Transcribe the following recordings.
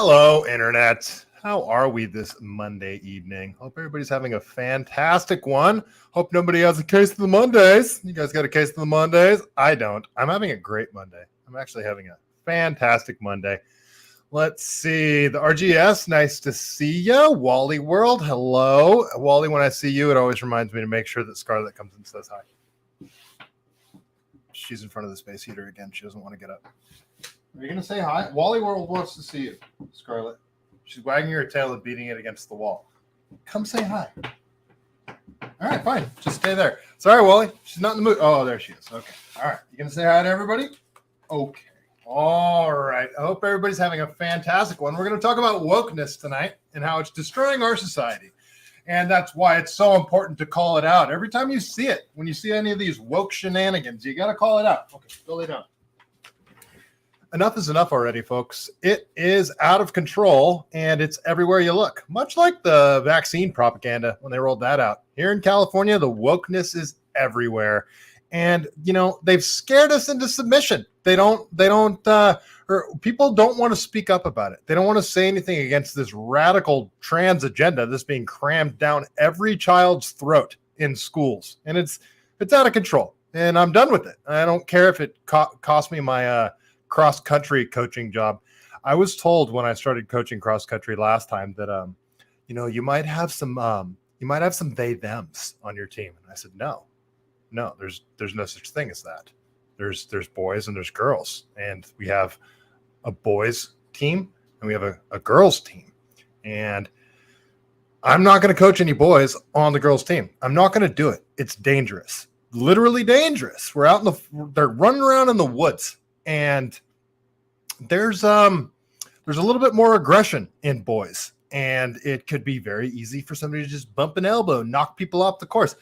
Hello, Internet. How are we this Monday evening? Hope everybody's having a fantastic one. Hope nobody has a case of the Mondays. You guys got a case of the Mondays? I don't. I'm having a great Monday. I'm actually having a fantastic Monday. Let's see. The RGS, nice to see you. Wally World, hello. Wally, when I see you, it always reminds me to make sure that Scarlett comes and says hi. She's in front of the space heater again. She doesn't want to get up. Are you going to say hi? Wally World wants to see you, Scarlett. She's wagging her tail and beating it against the wall. Come say hi. All right, fine. Just stay there. Sorry, Wally. She's not in the mood. Oh, there she is. Okay. All right. You going to say hi to everybody? Okay. All right. I hope everybody's having a fantastic one. We're going to talk about wokeness tonight and how it's destroying our society. And that's why it's so important to call it out. Every time you see it, when you see any of these woke shenanigans, you got to call it out. Okay, go lay down. Enough is enough already, folks. It is out of control, and it's everywhere you look. Much like the vaccine propaganda when they rolled that out. Here in California, the wokeness is everywhere. And, you know, they've scared us into submission. People don't want to speak up about it. They don't want to say anything against this radical trans agenda that's being crammed down every child's throat in schools. And it's out of control. And I'm done with it. I don't care if it cost me my cross-country coaching job. I was told when I started coaching cross-country last time that, you might have some they thems on your team. And I said, no, there's no such thing as that. There's boys and there's girls, and we have a boys team and we have a girls team. And I'm not going to coach any boys on the girls team. I'm not going to do it. It's dangerous, literally dangerous. We're out they're running around in the woods, and there's a little bit more aggression in boys, and it could be very easy for somebody to just bump an elbow, knock people off the course.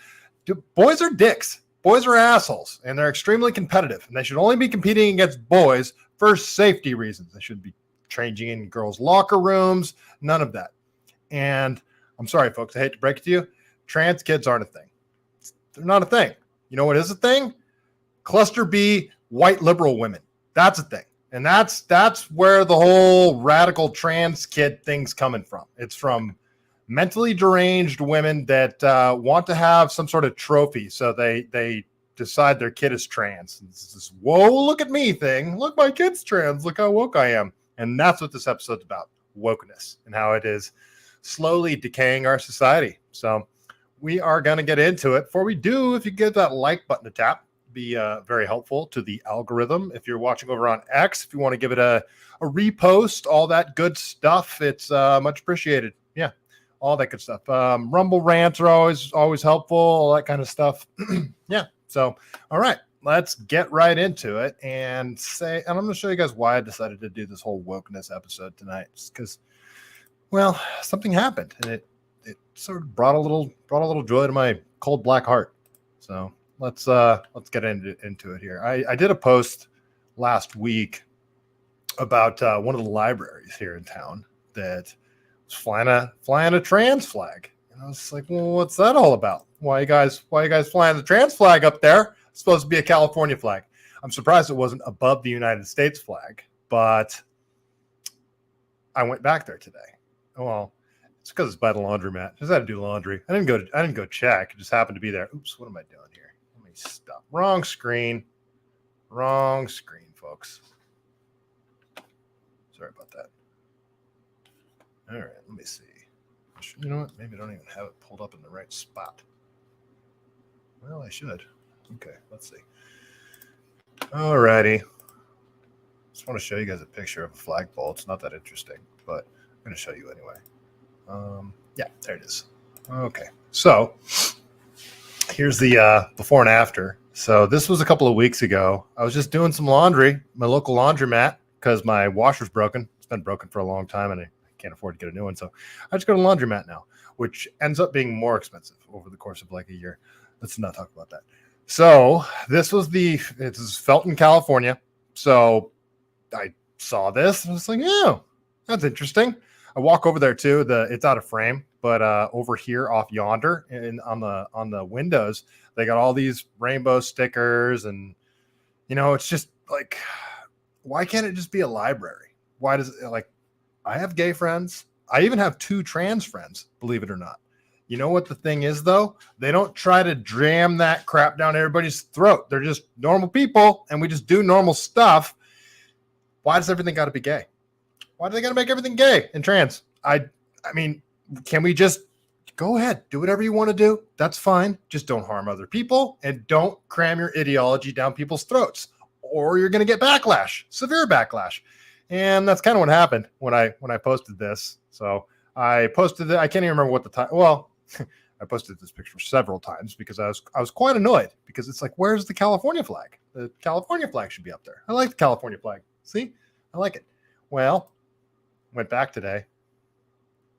Boys are dicks. Boys are assholes, and they're extremely competitive, and they should only be competing against boys for safety reasons. They shouldn't be changing in girls' locker rooms, none of that. And I'm sorry, folks, I hate to break it to you. Trans kids aren't a thing. They're not a thing. You know what is a thing? Cluster B, white liberal women. That's a thing. And that's where the whole radical trans kid thing's coming from. It's from mentally deranged women that want to have some sort of trophy. So they decide their kid is trans. It's this, whoa, look at me thing. Look, my kid's trans. Look how woke I am. And that's what this episode's about, wokeness, and how it is slowly decaying our society. So we are going to get into it. Before we do, if you get that like button to tap, be very helpful to the algorithm. If you're watching over on X, if you want to give it a repost, all that good stuff, it's much appreciated. Yeah, all that good stuff. Rumble rants are always helpful, all that kind of stuff. Yeah, so all right, let's get right into it and I'm going to show you guys why I decided to do this whole wokeness episode tonight. Just because, well, something happened, and it sort of brought a little joy to my cold black heart. So let's get into it here. I did a post last week about one of the libraries here in town that was flying a trans flag. And I was like, well, what's that all about? Why you guys flying the trans flag up there? It's supposed to be a California flag. I'm surprised it wasn't above the United States flag, but I went back there today. Oh, well, it's because it's by the laundromat. Just had to do laundry. I didn't go check. It just happened to be there. Oops, what am I doing here? Let me stop. Wrong screen, folks. Sorry about that. All right, let me see. You know what? Maybe I don't even have it pulled up in the right spot. Well, I should. Okay, let's see. All righty. Just want to show you guys a picture of a flagpole. It's not that interesting, but I'm going to show you anyway. Yeah, there it is. Okay, so here's the before and after. So this was a couple of weeks ago. I was just doing some laundry, my local laundromat, because my washer's broken. It's been broken for a long time, and I can't afford to get a new one. So I just go to laundromat now, which ends up being more expensive over the course of like a year. Let's not talk about that. So this is Felton, California. So I saw this and I was like, yeah, that's interesting. I walk over there too. It's out of frame, but over here off yonder and on the windows, they got all these rainbow stickers, and it's just like, why can't it just be a library? Why does it, like, I have gay friends. I even have 2 trans friends, believe it or not. You know what the thing is, though? They don't try to jam that crap down everybody's throat. They're just normal people, and we just do normal stuff. Why does everything got to be gay? Why do they got to make everything gay and trans? I mean, can we just go ahead, do whatever you want to do? That's fine. Just don't harm other people, and don't cram your ideology down people's throats, or you're going to get backlash, severe backlash. And that's kind of what happened when I posted this. So I posted it. I can't even remember what the time. Well, I posted this picture several times because I was quite annoyed, because it's like, where's the California flag? The California flag should be up there. I like the California flag. See, I like it. Well, went back today.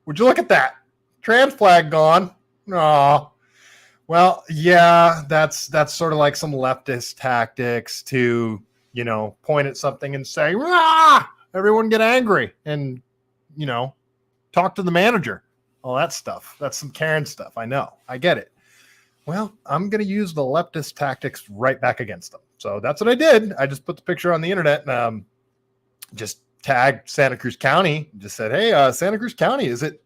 Would you look at that? Trans flag gone. Oh, well, yeah, that's sort of like some leftist tactics to, point at something and say, "Rah!" Everyone get angry and, talk to the manager. All that stuff. That's some Karen stuff. I know. I get it. Well, I'm going to use the leftist tactics right back against them. So that's what I did. I just put the picture on the internet and just tagged Santa Cruz County. Just said, hey, Santa Cruz County, is it?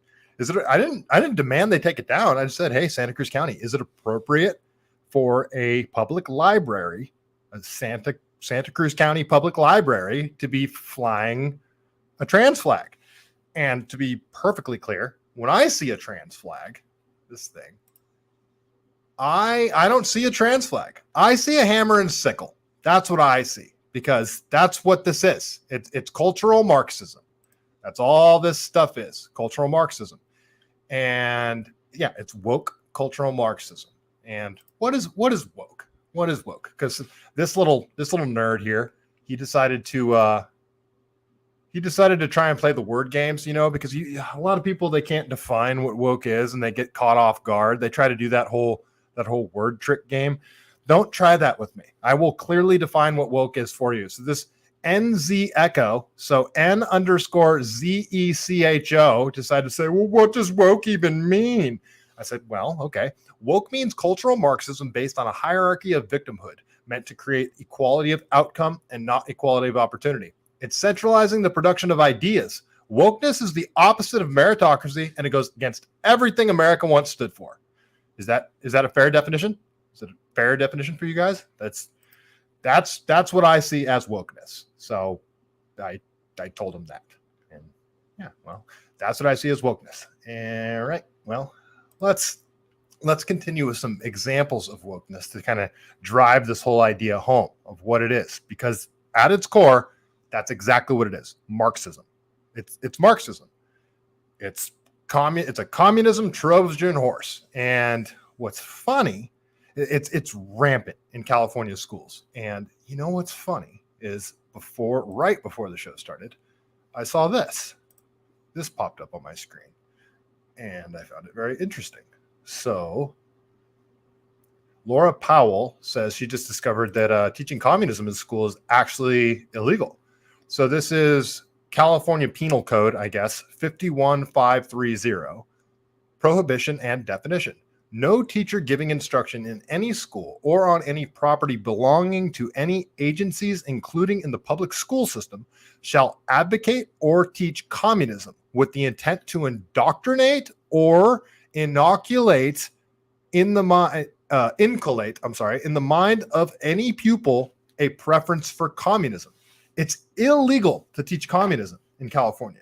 I didn't demand they take it down. I just said, hey, Santa Cruz County, is it appropriate for a public library, a Santa Cruz County public library, to be flying a trans flag? And to be perfectly clear, when I see a trans flag, this thing, I don't see a trans flag. I see a hammer and sickle. That's what I see, because that's what this is. It's cultural Marxism. That's all this stuff is, cultural Marxism. And yeah, it's woke cultural Marxism. And what is woke? What is woke? Because this little nerd here, he decided to try and play the word games, because a lot of people, they can't define what woke is, and they get caught off guard. They try to do that whole word trick game. Don't try that with me. I will clearly define what woke is for you. So this NZ Echo, so N_ZECHO, decided to say, well, what does woke even mean? I said, well, okay. Woke means cultural Marxism based on a hierarchy of victimhood, meant to create equality of outcome and not equality of opportunity. It's centralizing the production of ideas. Wokeness is the opposite of meritocracy, and it goes against everything America once stood for. Is that a fair definition? Is it a fair definition for you guys? That's what I see as wokeness. So I told him that. And yeah, well, that's what I see as wokeness. All right. Well, let's continue with some examples of wokeness to kind of drive this whole idea home of what it is, because at its core, that's exactly what it is. Marxism. It's Marxism. It's a communism Trojan horse. And what's funny, it's rampant in California schools. And you know what's funny is right before the show started, I saw this. This popped up on my screen, and I found it very interesting. So Laura Powell says she just discovered that teaching communism in school is actually illegal. So this is California Penal Code, I guess, 51530, prohibition and definition. No teacher giving instruction in any school or on any property belonging to any agencies, including in the public school system, shall advocate or teach communism with the intent to indoctrinate or inculcate in the mind of any pupil a preference for communism. It's illegal to teach communism in California.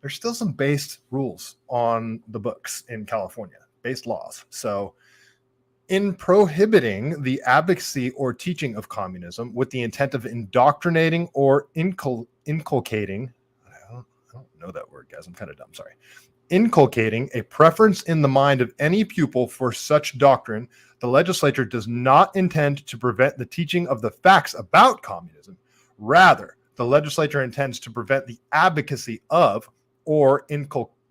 There's still some based rules on the books in California, based laws. So in prohibiting the advocacy or teaching of communism with the intent of indoctrinating or inculcating, I don't know that word, guys. I'm kind of dumb. Sorry. Inculcating a preference in the mind of any pupil for such doctrine, the legislature does not intend to prevent the teaching of the facts about communism. Rather, the legislature intends to prevent the advocacy of or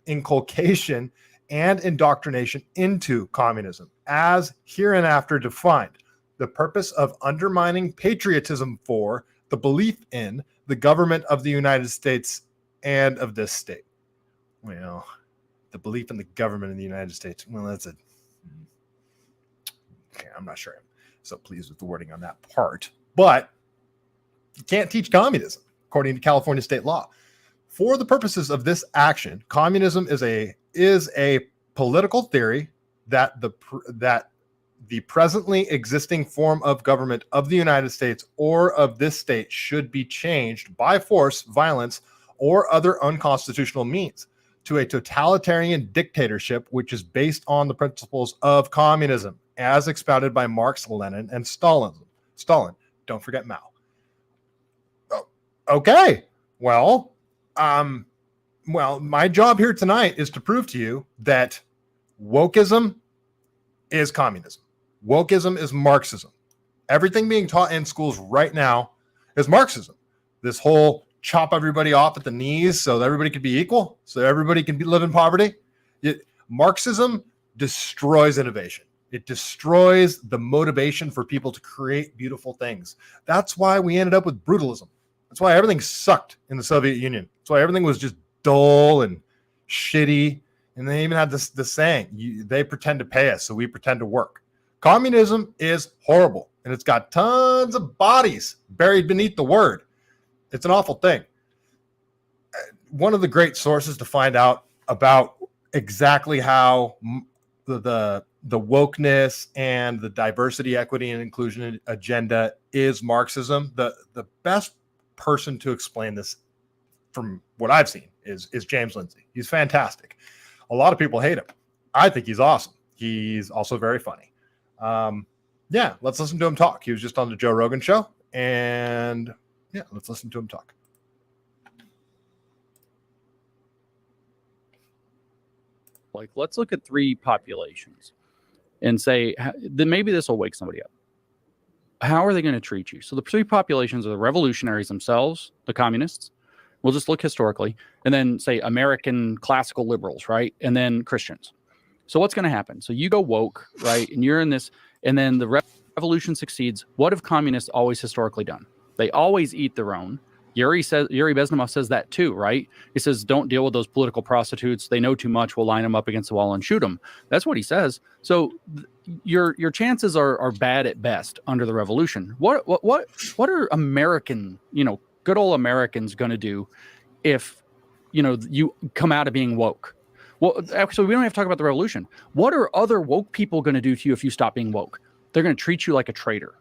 inculcation and indoctrination into communism, as hereinafter defined, the purpose of undermining patriotism for, the belief in, the government of the United States and of this state. Well, the belief in the government of the United States, well, okay, I'm not sure I'm so pleased with the wording on that part, but you can't teach communism according to California state law. For the purposes of this action, communism is a political theory that the presently existing form of government of the United States or of this state should be changed by force, violence, or other unconstitutional means to a totalitarian dictatorship which is based on the principles of communism as expounded by Marx, Lenin, and Stalin. Don't forget Mao. Oh, okay. Well, my job here tonight is to prove to you that wokeism is communism. Wokeism is Marxism. Everything being taught in schools right now is Marxism. This whole chop everybody off at the knees so that everybody can be equal, so everybody can live in poverty. Marxism destroys innovation. It destroys the motivation for people to create beautiful things. That's why we ended up with brutalism. That's why everything sucked in the Soviet Union. That's why everything was just dull and shitty. And they even had this saying, they pretend to pay us, so we pretend to work. Communism is horrible, and it's got tons of bodies buried beneath the word. It's an awful thing. One of the great sources to find out about exactly how the wokeness and the diversity, equity, and inclusion agenda is Marxism. The best person to explain this, from what I've seen, is James Lindsay. He's fantastic. A lot of people hate him. I think he's awesome. He's also very funny. Yeah, let's listen to him talk. He was just on the Joe Rogan show, and yeah, let's listen to him talk. Like, let's look at three populations and say, then maybe this will wake somebody up. How are they going to treat you? So the three populations are the revolutionaries themselves, the communists. We'll just look historically, and then say American classical liberals, right? And then Christians. So what's going to happen? So you go woke, right? And you're in this, and then the revolution succeeds. What have communists always historically done? They always eat their own. Yuri Bezmenov says that too, right? He says, don't deal with those political prostitutes. They know too much. We'll line them up against the wall and shoot them. That's what he says. So your chances are bad at best under the revolution. What are American, good old Americans going to do if, you come out of being woke? Well, actually, we don't have to talk about the revolution. What are other woke people going to do to you if you stop being woke? They're going to treat you like a traitor.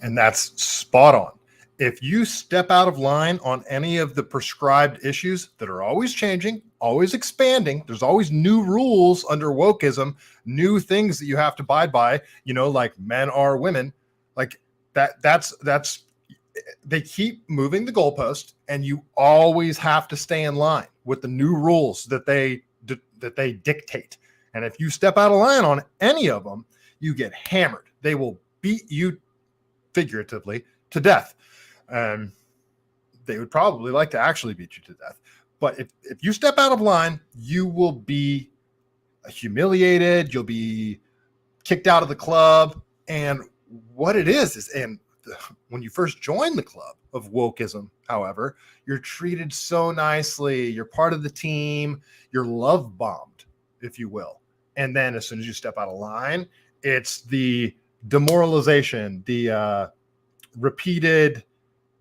And that's spot on. If you step out of line on any of the prescribed issues that are always changing, always expanding, there's always new rules under wokeism, new things that you have to abide by, like men are women, like that's they keep moving the goalpost, and you always have to stay in line with the new rules that they dictate. And if you step out of line on any of them, you get hammered. They will beat you figuratively to death. They would probably like to actually beat you to death. But if you step out of line, you will be humiliated. You'll be kicked out of the club. And what it is, and when you first join the club of wokeism, however, you're treated so nicely. You're part of the team. You're love bombed, if you will. And then as soon as you step out of line, it's the demoralization, the repeated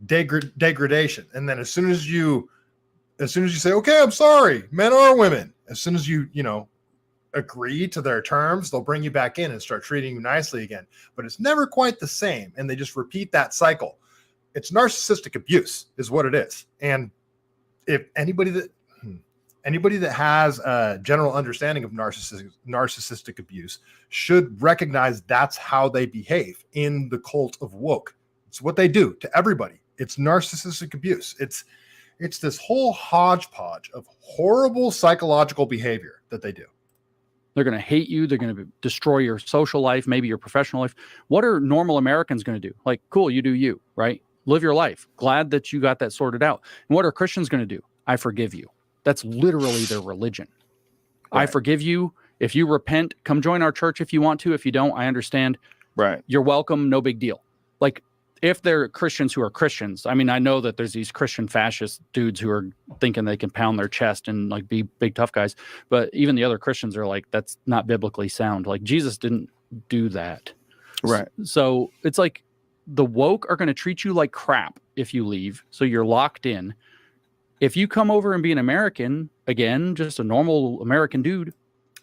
degradation. And then as soon as you say, okay, I'm sorry, men or women, as soon as you agree to their terms, they'll bring you back in and start treating you nicely again. But it's never quite the same. And they just repeat that cycle. It's narcissistic abuse is what it is. And if anybody that has a general understanding of narcissistic abuse should recognize that's how they behave in the cult of woke. It's what they do to everybody. It's narcissistic abuse. It's this whole hodgepodge of horrible psychological behavior that they do. They're going to hate you. They're going to destroy your social life, maybe your professional life. What are normal Americans going to do? Like, cool, you do you, right? Live your life. Glad that you got that sorted out. And what are Christians going to do? I forgive you. That's literally their religion. Right. I forgive you. If you repent, come join our church if you want to. If you don't, I understand. Right. You're welcome. No big deal. Like, if they're Christians who are Christians, I mean, I know that there's these Christian fascist dudes who are thinking they can pound their chest and like be big tough guys. But even the other Christians are like, that's not biblically sound. Like, Jesus didn't do that. Right. So it's like the woke are going to treat you like crap if you leave. So you're locked in. If you come over and be an American, again, just a normal American dude.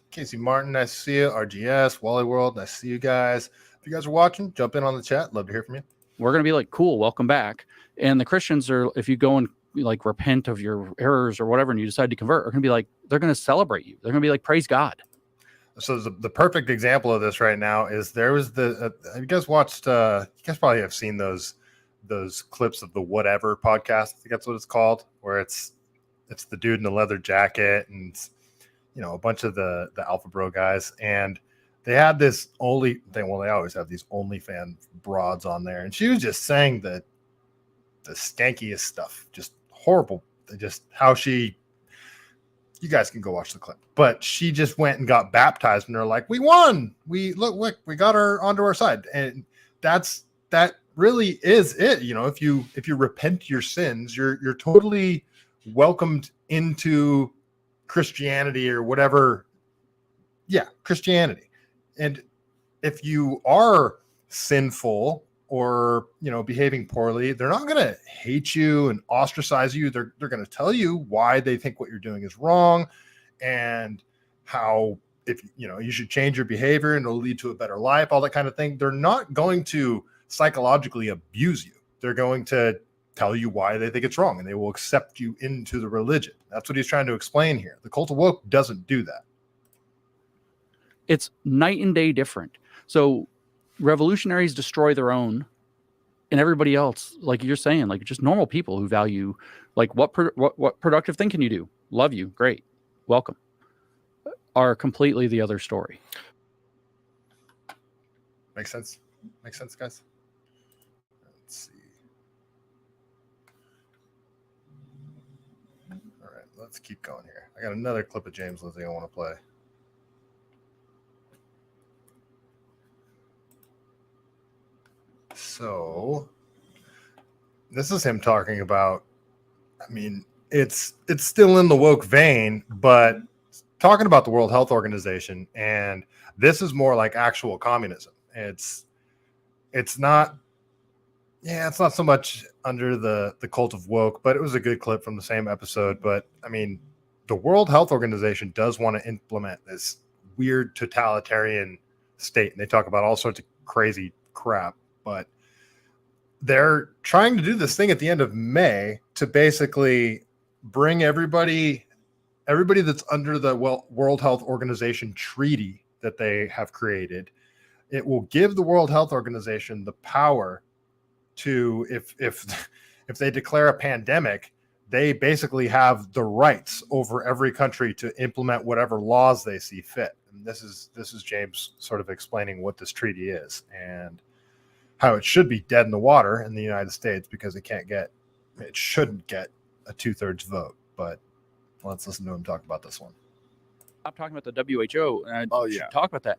Casey Martin, nice to see you. RGS, Wally World, nice to see you guys. If you guys are watching, jump in on the chat. Love to hear from you. We're going to be like, cool, welcome back. And the Christians are, if you go and like repent of your errors or whatever, and you decide to convert, are going to be like, they're going to celebrate you. They're going to be like, praise God. So the perfect example of this right now is there was you guys watched, you guys probably have seen those clips of the Whatever podcast. I think that's what it's called, where it's the dude in the leather jacket and, you know, a bunch of the Alpha Bro guys. And they had this they always have these OnlyFans broads on there. And she was just saying the skankiest stuff, just horrible. Just how you guys can go watch the clip, but she just went and got baptized and they're like, we won. We got her onto our side. And that really is it. You know, if you repent your sins, you're totally welcomed into Christianity or whatever. Yeah. Christianity. And if you are sinful or, you know, behaving poorly, they're not going to hate you and ostracize you. They're going to tell you why they think what you're doing is wrong and how, if you know, you should change your behavior and it'll lead to a better life, all that kind of thing. They're not going to psychologically abuse you. They're going to tell you why they think it's wrong, and they will accept you into the religion. That's what he's trying to explain here. The cult of woke doesn't do that. It's night and day different. So revolutionaries destroy their own, and everybody else, like you're saying, like just normal people who value, like what productive thing can you do? Love you, great, welcome, are completely the other story. Makes sense, guys. Let's see. All right, let's keep going here. I got another clip of James Lindsay I want to play. So this is him talking about, I mean, it's still in the woke vein, but talking about the World Health Organization, and this is more like actual communism. It's not so much under the cult of woke, but it was a good clip from the same episode. But I mean, the World Health Organization does want to implement this weird totalitarian state, and they talk about all sorts of crazy crap, but they're trying to do this thing at the end of May to basically bring everybody that's under the World Health Organization treaty that they have created. It will give the World Health Organization the power to, if they declare a pandemic, they basically have the rights over every country to implement whatever laws they see fit. And this is James sort of explaining what this treaty is and how it should be dead in the water in the United States because it shouldn't get a 2/3 vote. But let's listen to him talk about this one. I'm talking about the WHO. And I should talk about that.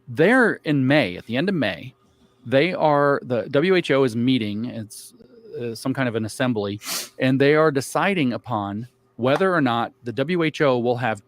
They're in May, at the end of May, the WHO is meeting. It's some kind of an assembly, and they are deciding upon whether or not the WHO will have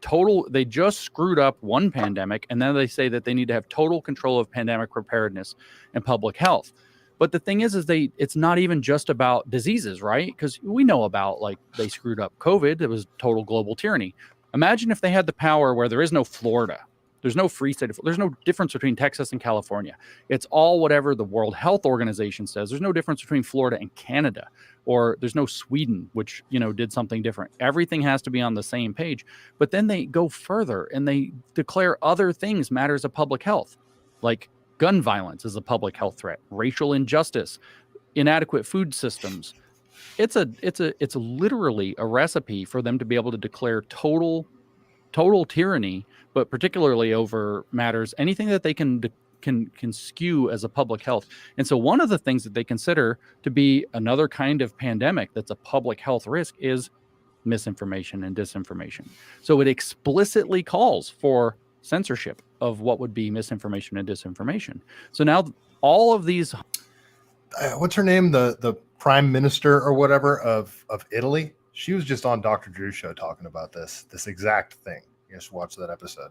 they just screwed up one pandemic, and then they say that they need to have total control of pandemic preparedness and public health. But the thing is it's not even just about diseases, right? Because we know about, like, they screwed up COVID. It was total global tyranny. Imagine if they had the power where there is no Florida. There's no free state. There's no difference between Texas and California. It's all whatever the World Health Organization says. There's no difference between Florida and Canada, or there's no Sweden, which, you know, did something different. Everything has to be on the same page. But then they go further and they declare other things matters of public health, like gun violence is a public health threat, racial injustice, inadequate food systems. It's literally a recipe for them to be able to declare total tyranny, but particularly over matters, anything that they can skew as a public health. And so one of the things that they consider to be another kind of pandemic that's a public health risk is misinformation and disinformation. So it explicitly calls for censorship of what would be misinformation and disinformation. So now all of these... what's her name? The prime minister or whatever of Italy? She was just on Dr. Drew's show talking about this exact thing. You guys should watch that episode.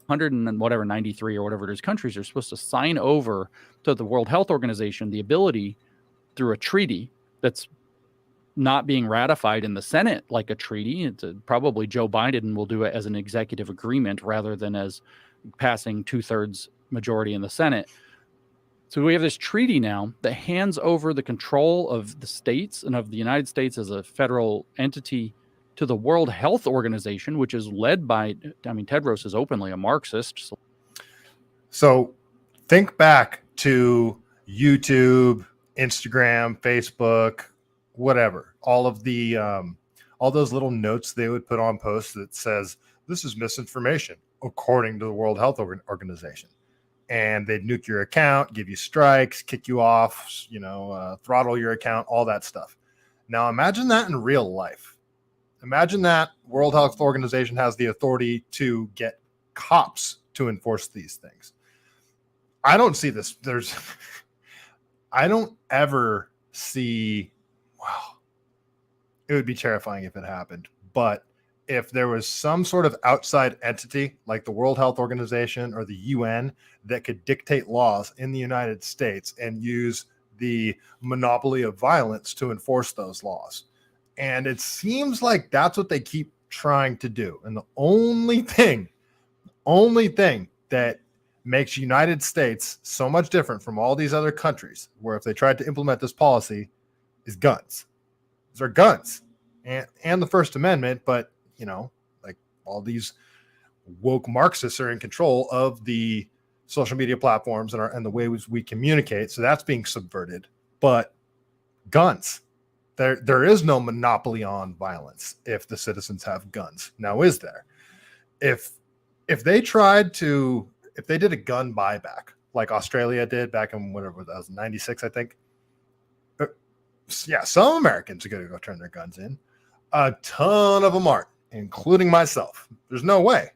93 or whatever it is countries are supposed to sign over to the World Health Organization the ability through a treaty that's not being ratified in the Senate like a treaty. It's probably Joe Biden will do it as an executive agreement rather than as passing 2/3 majority in the Senate. So we have this treaty now that hands over the control of the states and of the United States as a federal entity to the World Health Organization, which is led by, I mean, Tedros is openly a Marxist. So think back to YouTube, Instagram, Facebook, whatever, all of the all those little notes they would put on posts that says this is misinformation according to the World Health Organization, and they'd nuke your account, give you strikes, kick you off, throttle your account, all that stuff. Now imagine that in real life. Imagine that World Health Organization has the authority to get cops to enforce these things. I don't see this. I don't ever see, wow, it would be terrifying if it happened. But if there was some sort of outside entity like the World Health Organization or the UN that could dictate laws in the United States and use the monopoly of violence to enforce those laws. And it seems like that's what they keep trying to do. And the only thing that makes United States so much different from all these other countries, where if they tried to implement this policy, is guns. These are guns and the First Amendment, but like all these woke Marxists are in control of the social media platforms and the way we communicate. So that's being subverted. But guns, there is no monopoly on violence if the citizens have guns. Now, is there? If they did a gun buyback like Australia did back in whatever that was, 96, I think. Yeah, some Americans are going to go turn their guns in. A ton of them aren't, including myself. There's no way.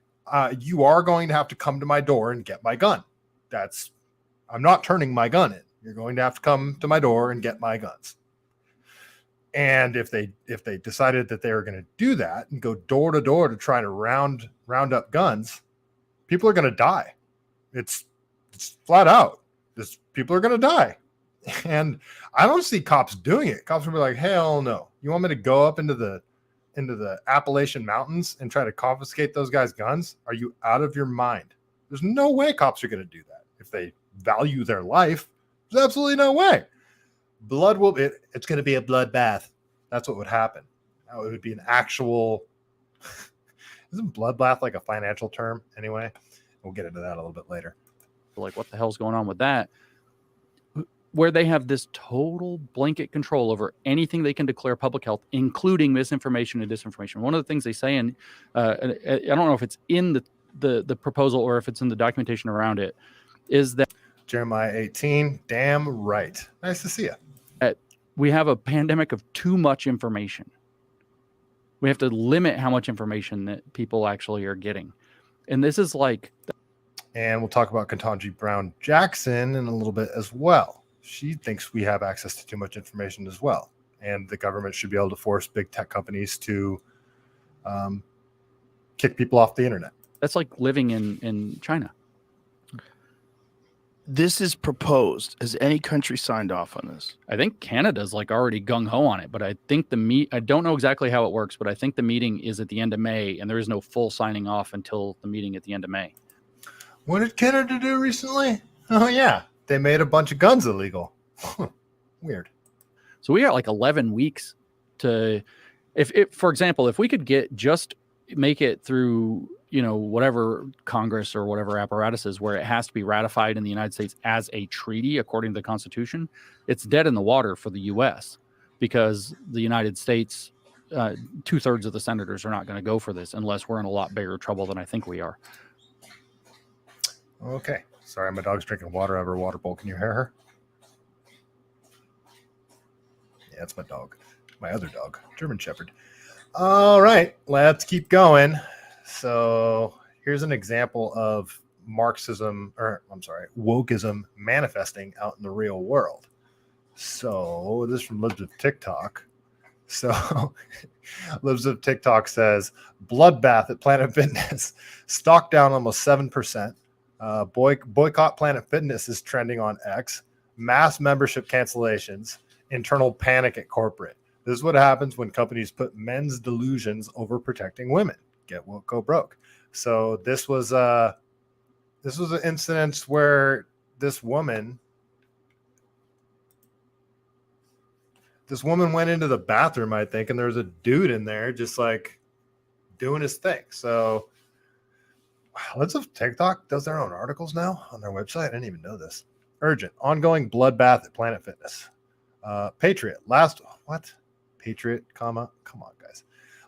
You are going to have to come to my door and get my gun. I'm not turning my gun in. You're going to have to come to my door and get my guns. And if they decided that they were going to do that and go door to door to try to round up guns, people are going to die. It's flat out. People are going to die. And I don't see cops doing it. Cops will be like, hell no. You want me to go up into the Appalachian Mountains and try to confiscate those guys' guns? Are you out of your mind? There's no way cops are going to do that. If they value their life, there's absolutely no way. It's going to be a bloodbath. That's what would happen. Now it would be an actual, isn't bloodbath like a financial term anyway? We'll get into that a little bit later. Like, what the hell's going on with that? Where they have this total blanket control over anything they can declare public health, including misinformation and disinformation. One of the things they say, and I don't know if it's in the proposal or if it's in the documentation around it, is that Jeremiah 18, damn right. Nice to see you. We have a pandemic of too much information. We have to limit how much information that people actually are getting. And this is like... And we'll talk about Ketanji Brown Jackson in a little bit as well. She thinks we have access to too much information as well. And the government should be able to force big tech companies to kick people off the internet. That's like living in China. This is proposed. Has any country signed off on this? I think Canada's like already gung-ho on it, but I think I don't know exactly how it works, but I think the meeting is at the end of May, and there is no full signing off until the meeting at the end of May. What did Canada do recently? Oh, yeah. They made a bunch of guns illegal. Weird. So we got like 11 weeks to, for example, if we could make it through, whatever Congress or whatever apparatuses where it has to be ratified in the United States as a treaty according to the Constitution, it's dead in the water for the U.S. because the United States, 2/3 of the senators are not going to go for this unless we're in a lot bigger trouble than I think we are. Okay. Sorry, my dog's drinking water out of her water bowl. Can you hear her? Yeah, it's my dog. My other dog, German Shepherd. All right, let's keep going. So here's an example of wokeism manifesting out in the real world. So this is from Libs of TikTok. So Libs of TikTok says, Bloodbath at Planet Fitness, stock down almost 7%. Boycott Planet Fitness is trending on X. Mass membership cancellations. Internal panic at corporate. This is what happens when companies put men's delusions over protecting women. Get woke, go broke. So this was an incident where this woman went into the bathroom, I think, and there was a dude in there just like doing his thing. So let's have TikTok does their own articles now on their website. I didn't even know this. Urgent, ongoing bloodbath at Planet Fitness. Patriot, Patriot, come on, guys.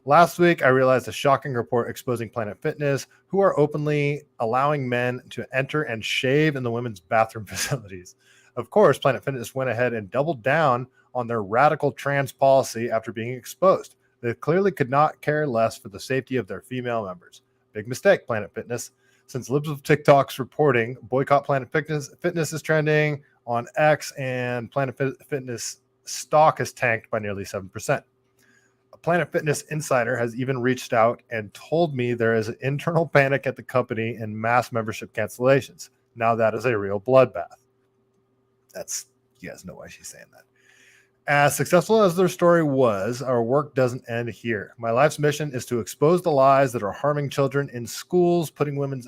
Last week, I realized a shocking report exposing Planet Fitness, who are openly allowing men to enter and shave in the women's bathroom facilities. Of course, Planet Fitness went ahead and doubled down on their radical trans policy after being exposed. They clearly could not care less for the safety of their female members. Big mistake, Planet Fitness. Since libs of TikTok's reporting, boycott Planet Fitness is trending on X, and Planet Fitness stock has tanked by nearly 7%. A Planet Fitness insider has even reached out and told me there is an internal panic at the company and mass membership cancellations. Now that is a real bloodbath. You guys know why she's saying that. As successful as their story was, our work doesn't end here. My life's mission is to expose the lies that are harming children in schools, putting women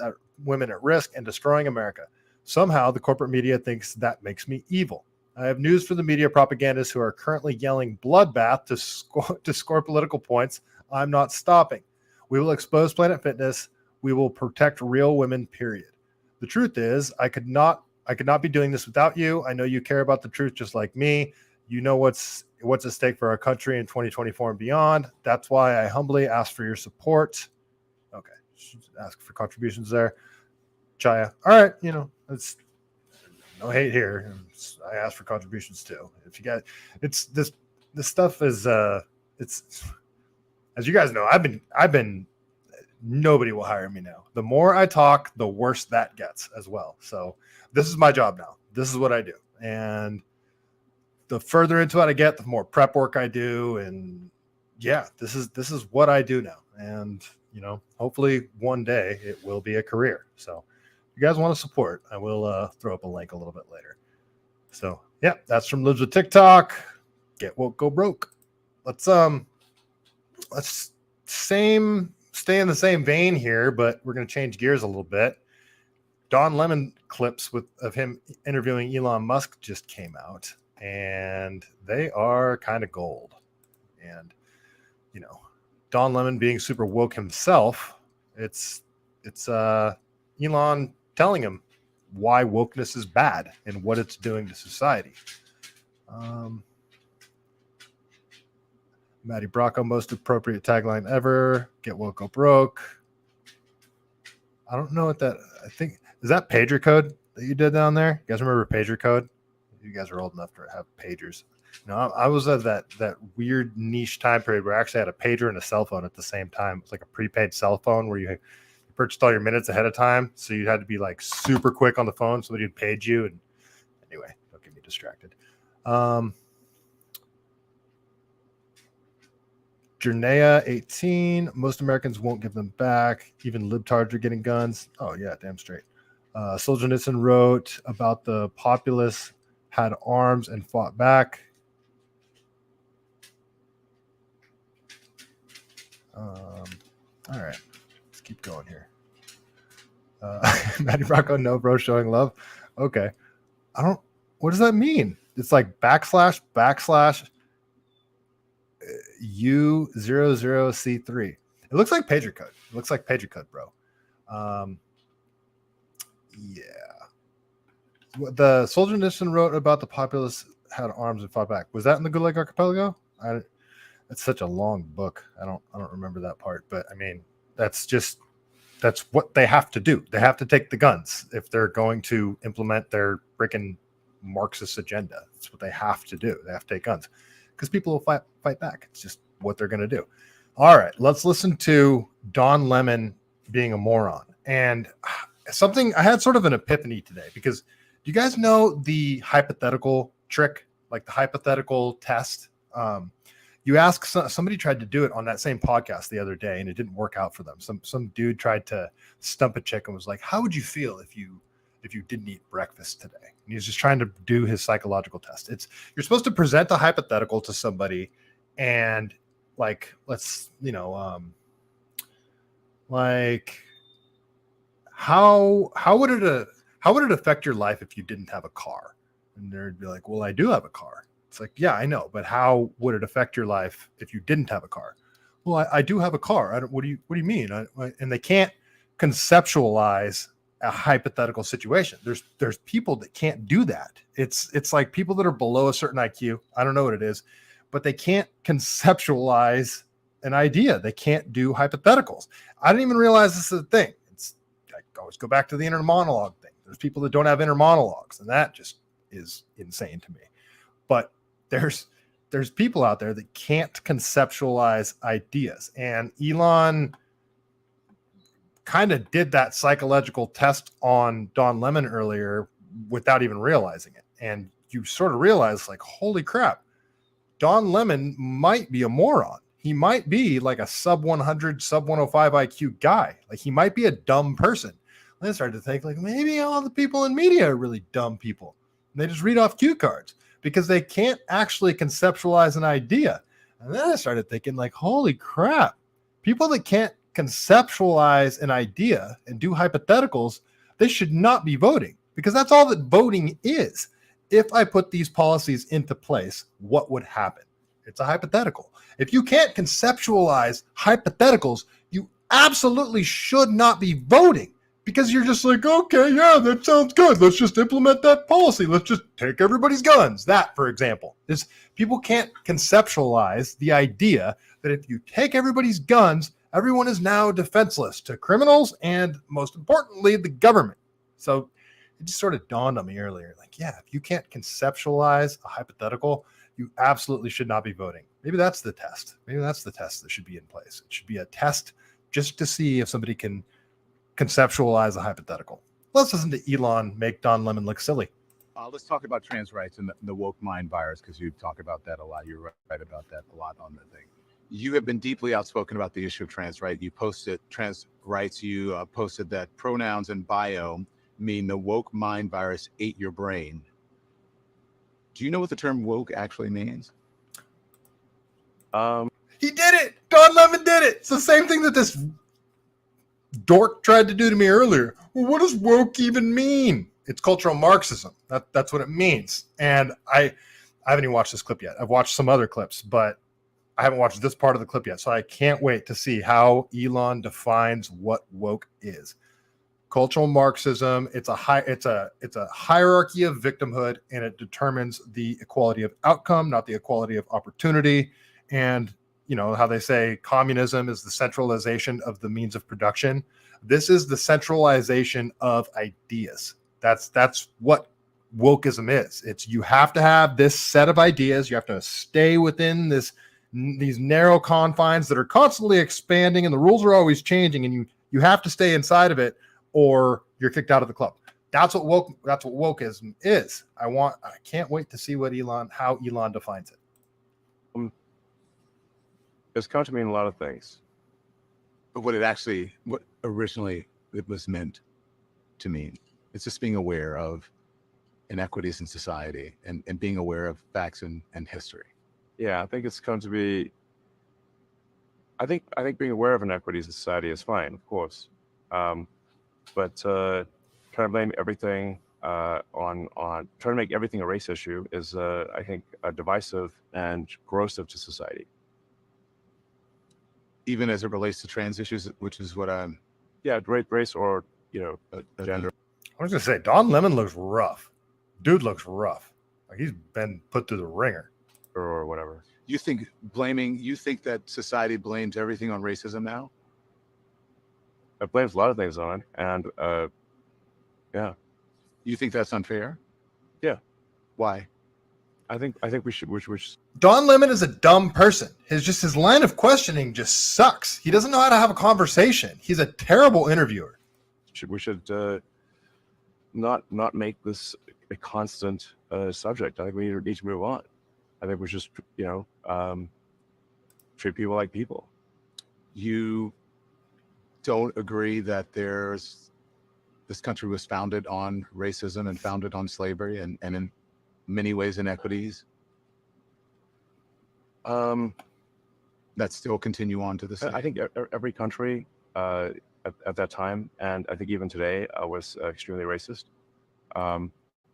at risk, and destroying America. Somehow, the corporate media thinks that makes me evil. I have news for the media propagandists who are currently yelling bloodbath to score political points. I'm not stopping. We will expose Planet Fitness. We will protect real women, period. The truth is, I could not be doing this without you. I know you care about the truth just like me. You know what's at stake for our country in 2024 and beyond. That's why I humbly ask for your support. Okay, ask for contributions there. Chaya. All right, it's no hate here. I ask for contributions too. If you guys, it's this stuff is it's as you guys know, I've been nobody will hire me now. The more I talk, the worse that gets as well. So this is my job now. This is what I do. And the further into it I get, the more prep work I do. And yeah, this is what I do now. And, hopefully one day it will be a career. So if you guys want to support, I will throw up a link a little bit later. So yeah, that's from Libs with TikTok. Get woke, go broke. Let's stay in the same vein here, but we're going to change gears a little bit. Don Lemon clips of him interviewing Elon Musk just came out, and they are kind of gold. And Don Lemon being super woke himself, it's Elon telling him why wokeness is bad and what it's doing to society. Matty Bracco, most appropriate tagline ever. Get woke, go broke. I don't know what I think. Is that pager code that you did down there? You guys remember pager code? You guys are old enough to have pagers. I was at that weird niche time period where I actually had a pager and a cell phone at the same time. It's like a prepaid cell phone where you purchased all your minutes ahead of time. So you had to be like super quick on the phone. Somebody had paid you. And anyway, don't get me distracted. Jernea 18. Most Americans won't give them back. Even libtards are getting guns. Oh yeah, damn straight. Solzhenitsyn wrote about the populace had arms and fought back. All right, let's keep going here. Matty Bracco, no bro showing love. Okay, what does that mean? It's like backslash U00C3. It looks like pager code. Bro. Yeah. The Solzhenitsyn wrote about the populace had arms and fought back. Was that in the Gulag Archipelago? It's such a long book. I don't remember that part, but I mean, that's what they have to do. They have to take the guns if they're going to implement their freaking Marxist agenda. That's what they have to do. They have to take guns because people will fight back. It's just what they're going to do. All right, let's listen to Don Lemon being a moron. And something, I had sort of an epiphany today because do you guys know the hypothetical trick, like the hypothetical test? You ask somebody tried to do it on that same podcast the other day, and it didn't work out for them. Some dude tried to stump a chick and was like, "How would you feel if you didn't eat breakfast today?" And he's just trying to do his psychological test. You're supposed to present a hypothetical to somebody, And like, let's, like how would it affect your life if you didn't have a car? And they'd be like, well, I do have a car. It's like, yeah, I know, but how would it affect your life if you didn't have a car? Well, I do have a car. What do you mean? And they can't conceptualize a hypothetical situation. There's people that can't do that. It's like people that are below a certain IQ. I don't know what it is, but they can't conceptualize an idea. They can't do hypotheticals. I didn't even realize this is a thing. I always go back to the inner monologue thing. There's people that don't have inner monologues, and that just is insane to me. But there's people out there that can't conceptualize ideas, and Elon kind of did that psychological test on Don Lemon earlier without even realizing it. And you sort of realize, like, holy crap, Don Lemon might be a moron. He might be like a sub 100, sub 105 IQ guy. Like, he might be a dumb person. And I started to think, like, maybe all the people in media are really dumb people. And they just read off cue cards because they can't actually conceptualize an idea. And then I started thinking, like, holy crap, people that can't conceptualize an idea and do hypotheticals, they should not be voting, because that's all that voting is. If I put these policies into place, what would happen? It's a hypothetical. If you can't conceptualize hypotheticals, you absolutely should not be voting, because you're just like, okay, yeah, that sounds good. Let's just implement that policy. Let's just take everybody's guns. That, for example, is people can't conceptualize the idea that if you take everybody's guns, everyone is now defenseless to criminals and, most importantly, the government. So it just sort of dawned on me earlier, like, yeah, if you can't conceptualize a hypothetical, you absolutely should not be voting. Maybe that's the test. Maybe that's the test that should be in place. It should be a test just to see if somebody can conceptualize a hypothetical. Let's listen to Elon make Don Lemon look silly. Let's talk about trans rights and the woke mind virus, because you talk about that a lot. You're right about that a lot on the thing. You have been deeply outspoken about the issue of trans rights. You posted trans rights. You posted that pronouns and bio mean the woke mind virus ate your brain. Do you know what the term woke actually means? He did it. Don Lemon did it. It's the same thing that this dork tried to do to me earlier. Well, what does woke even mean? It's cultural Marxism. That's what it means. And I haven't even watched this clip yet. I've watched some other clips, but I haven't watched this part of the clip yet. So I can't wait to see how Elon defines what woke is. Cultural Marxism, it's a hierarchy of victimhood, and it determines the equality of outcome, not the equality of opportunity. And you know how they say communism is the centralization of the means of production. This is the centralization of ideas. That's what wokeism is. It's, you have to have this set of ideas. You have to stay within these narrow confines that are constantly expanding, and the rules are always changing, and you have to stay inside of it, or you're kicked out of the club. That's what wokeism is. I can't wait to see how Elon defines it. It's come to mean a lot of things. But what originally it was meant to mean, it's just being aware of inequities in society and being aware of facts and history. Yeah, I think it's come to be. I think being aware of inequities in society is fine, of course, but trying to blame everything on trying to make everything a race issue is, I think, divisive and corrosive to society. Even as it relates to trans issues, which is what I'm. Yeah, race or gender. I was gonna say Don Lemon looks rough. Dude looks rough. Like he's been put through the ringer. Or whatever. You think that society blames everything on racism now? It blames a lot of things on it, and yeah. You think that's unfair? Yeah. Why? I think we should. Don Lemon is a dumb person. His line of questioning just sucks. He doesn't know how to have a conversation. He's a terrible interviewer. We should not make this a constant subject. I think we need to move on. I think we just treat people like people. You don't agree that this country was founded on racism and founded on slavery and in many ways inequities? that still continue on to this day? I think every country at that time, and I think even today, was extremely racist.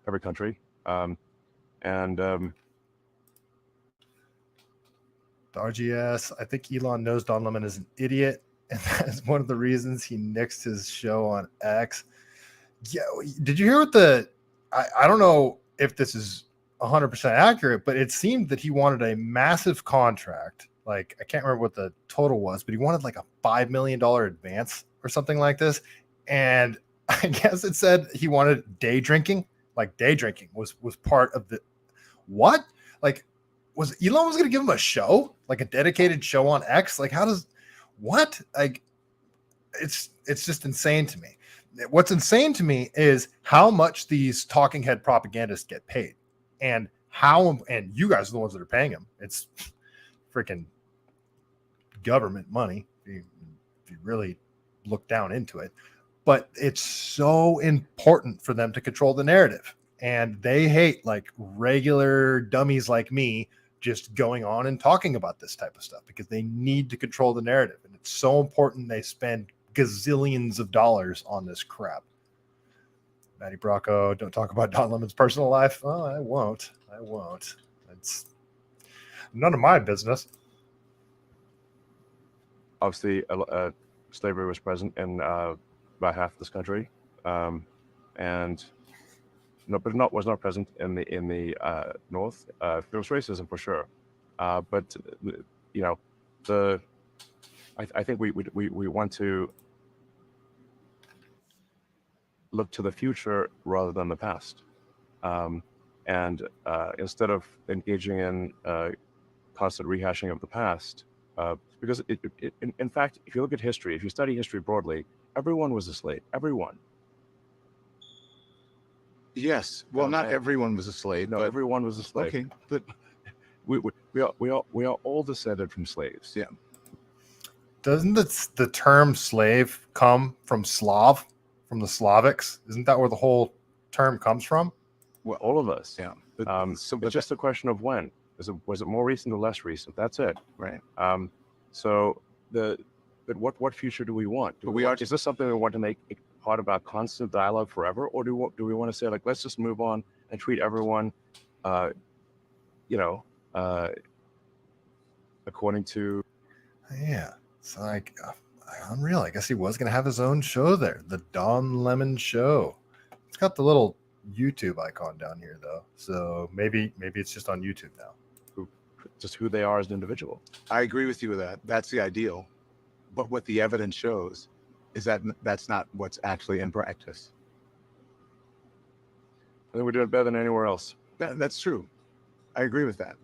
Every country. And The RGS, I think Elon knows Don Lemon is an idiot, and that is one of the reasons he nixed his show on X. Yeah, did you hear what I don't know if this is 100% accurate, but it seemed that he wanted a massive contract. Like, I can't remember what the total was, but he wanted like a $5 million advance or something like this. And I guess it said he wanted day drinking. Like, day drinking was part of the what? Like, was Elon was going to give him a show, like a dedicated show on X? Like, how does what? Like, it's just insane to me. What's insane to me is how much these talking head propagandists get paid, and you guys are the ones that are paying them. It's freaking government money if you really look down into it. But it's so important for them to control the narrative, and they hate like regular dummies like me just going on and talking about this type of stuff because they need to control the narrative, and it's so important they spend gazillions of dollars on this crap. Matty Bracco, don't talk about Don Lemon's personal life. Oh, I won't. It's none of my business. obviously, slavery was present in about half of this country, and no, but was not present in the North. There was racism for sure, but you know, I think we want to look to the future rather than the past, and instead of engaging in constant rehashing of the past, because in fact, if you look at history, if you study history broadly, everyone was a slave. Everyone. Yes. Well, not everyone was a slave. No, everyone was a slave. Okay, but we are all descended from slaves. Yeah. Doesn't the term slave come from Slav, from the Slavics? Isn't that where the whole term comes from? Well, all of us. Yeah. But it's just a question of when. Was it more recent or less recent? That's it. Right. So but what future do we want? Is this something we want to make part of our constant dialogue forever, or do we want to say, like, let's just move on and treat everyone, according to? Yeah, it's like unreal. I guess he was going to have his own show there, the Don Lemon Show. It's got the little YouTube icon down here, though, so maybe it's just on YouTube now. Just who they are as an individual. I agree with you with that. That's the ideal. But what the evidence shows is that that's not what's actually in practice. I think we're doing better than anywhere else. That's true. I agree with that.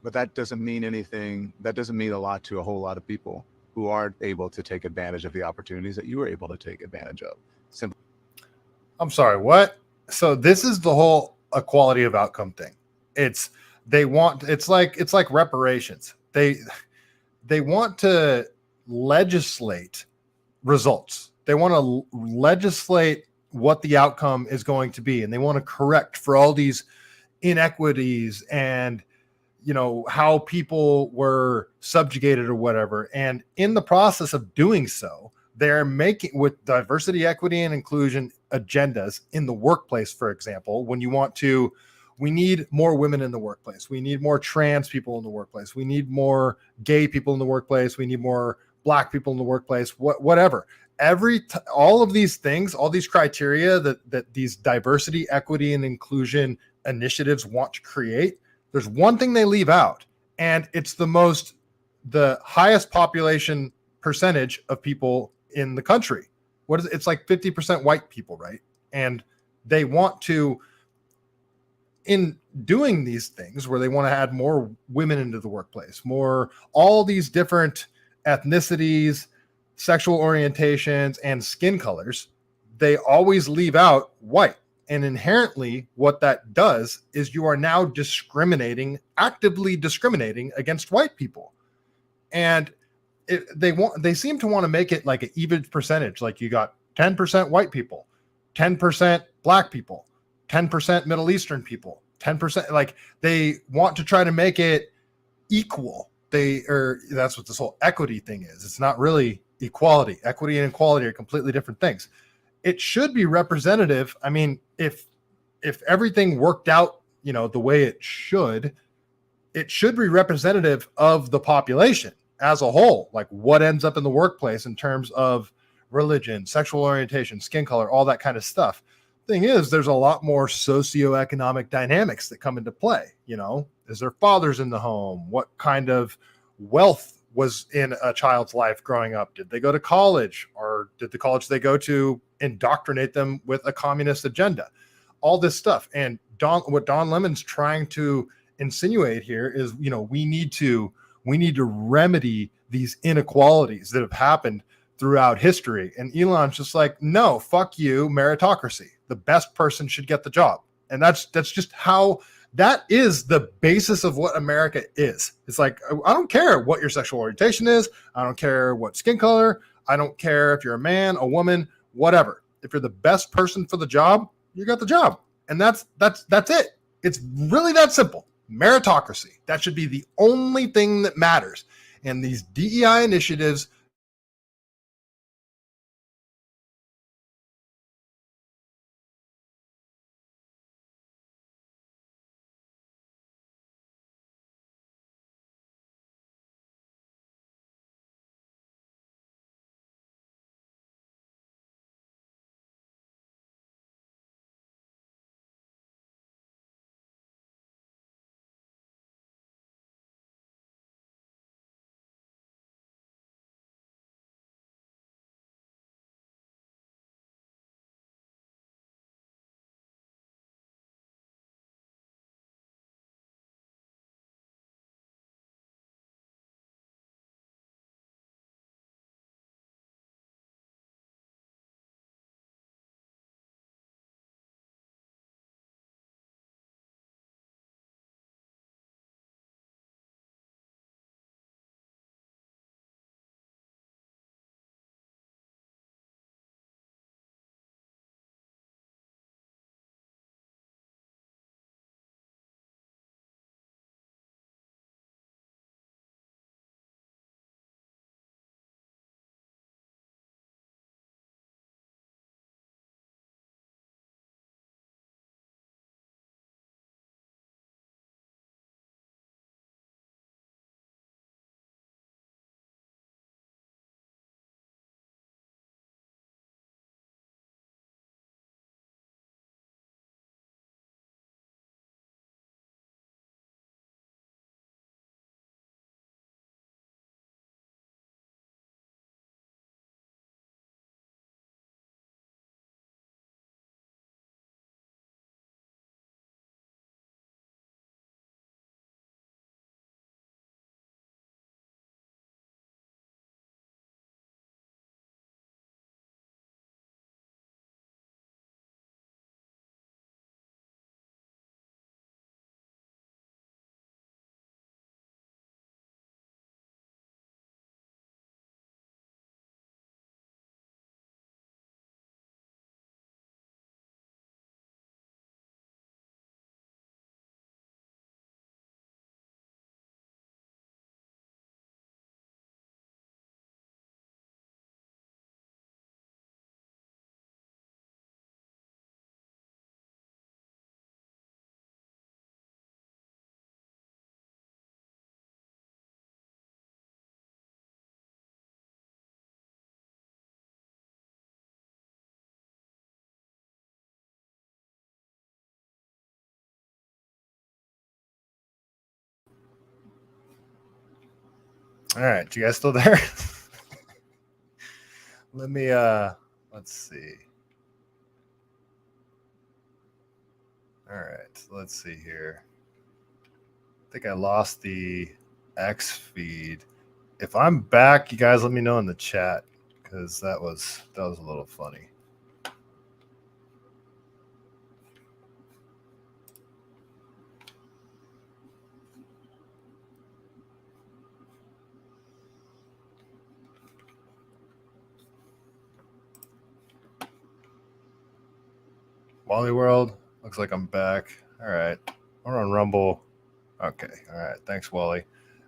But that doesn't mean anything. That doesn't mean a lot to a whole lot of people who aren't able to take advantage of the opportunities that you were able to take advantage of. Simply. I'm sorry, what? So this is the whole equality of outcome thing. It's like reparations. They want to legislate results. They want to legislate what the outcome is going to be, and they want to correct for all these inequities and how people were subjugated or whatever. And in the process of doing so, they're making, with diversity, equity, and inclusion agendas in the workplace, for example, when you want to, we need more women in the workplace. We need more trans people in the workplace. We need more gay people in the workplace. We need more Black people in the workplace, whatever. All of these things, all these criteria that these diversity, equity, and inclusion initiatives want to create, there's one thing they leave out, and it's the highest population percentage of people in the country. What is it? It's like 50% white people, right? And they want to, in doing these things where they want to add more women into the workplace, more all these different ethnicities, sexual orientations, and skin colors, they always leave out white. And inherently, what that does is you are now actively discriminating against white people. And they seem to want to make it like an even percentage. Like you got 10% white people, 10% Black people, 10% Middle Eastern people, 10%. Like they want to try to make it equal. that's what this whole equity thing is. It's not really equality. Equity and equality are completely different things. It should be representative. I mean, if everything worked out, the way it should be representative of the population as a whole, like what ends up in the workplace in terms of religion, sexual orientation, skin color, all that kind of stuff. Thing is, there's a lot more socioeconomic dynamics that come into play. Is there fathers in the home? What kind of wealth was in a child's life growing up? Did they go to college, or did the college they go to indoctrinate them with a communist agenda? All this stuff. And what Don Lemon's trying to insinuate here is, we need to remedy these inequalities that have happened throughout history. And Elon's just like, no, fuck you, meritocracy. The best person should get the job. And that's just how, that is the basis of what America is. It's like, I don't care what your sexual orientation is. I don't care what skin color. I don't care if you're a man, a woman, whatever. If you're the best person for the job, you got the job. And that's it. It's really that simple. Meritocracy. That should be the only thing that matters. And these DEI initiatives, all right, you guys still there? Let me let's see. All right, let's see here. I think I lost the X feed. If I'm back, you guys let me know in the chat, because that was a little funny. Wally World, looks like I'm back. All right, we're on Rumble. Okay, all right, thanks, Wally.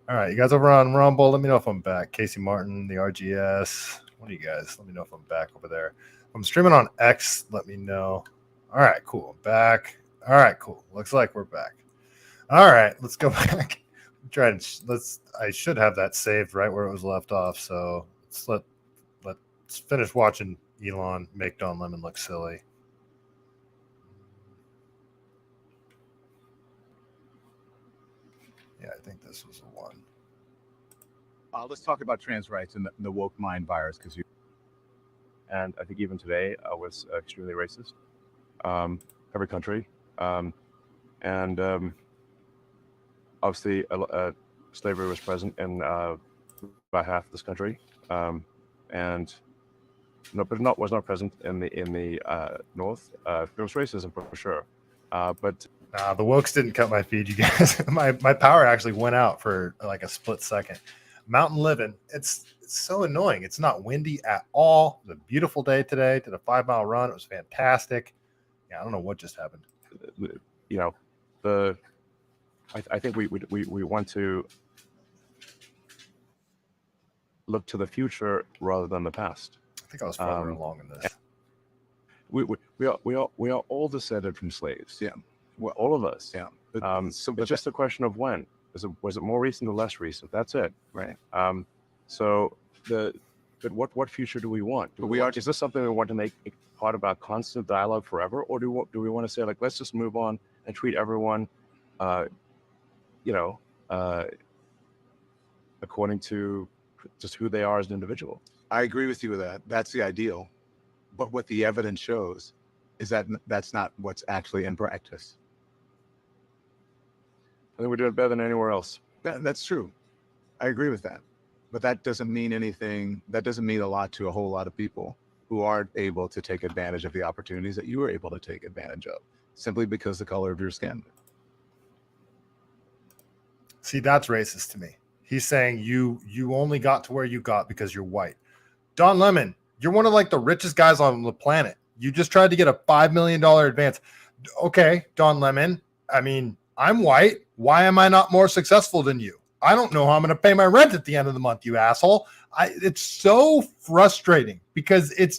All right, you guys over on Rumble, let me know if I'm back. Casey Martin, the RGS. What do you guys? Let me know if I'm back over there. If I'm streaming on X, let me know. All right, cool. I'm back. All right, cool. Looks like we're back. All right, let's go back. I should have that saved right where it was left off. So let's finish watching Elon make Don Lemon look silly. Yeah, I think this was the one. Let's talk about trans rights and the woke mind virus, because And I think even today was extremely racist. Every country. Obviously, slavery was present in about half this country. And no, but was not present in the north. There was racism for sure. But the wokes didn't cut my feed, you guys. my power actually went out for like a split second. Mountain living, it's so annoying. It's not windy at all. It was a beautiful day today. Did a 5-mile run. It was fantastic. Yeah, I don't know what just happened. You know, I think we want to look to the future rather than the past. I think I was further along in this. We are all descended from slaves. Yeah, Well, all of us. yeah. It's just a question of when. Was it more recent or less recent? That's it. Right. But what future do we want? Is this something we want to make part of our constant dialogue forever, or do we want to say, like, let's just move on and treat everyone, according to just who they are as an individual? I agree with you with that. That's the ideal. But what the evidence shows is that that's not what's actually in practice. I think we're doing better than anywhere else. That's true. I agree with that. But that doesn't mean anything. That doesn't mean a lot to a whole lot of people who aren't able to take advantage of the opportunities that you were able to take advantage of, simply because the color of your skin. See, that's racist to me. He's saying you only got to where you got because you're white. Don Lemon, you're one of like the richest guys on the planet. You just tried to get a $5 million advance. Okay, Don Lemon, I mean, I'm white. Why am I not more successful than you? I don't know how I'm going to pay my rent at the end of the month, you asshole. It's so frustrating because it's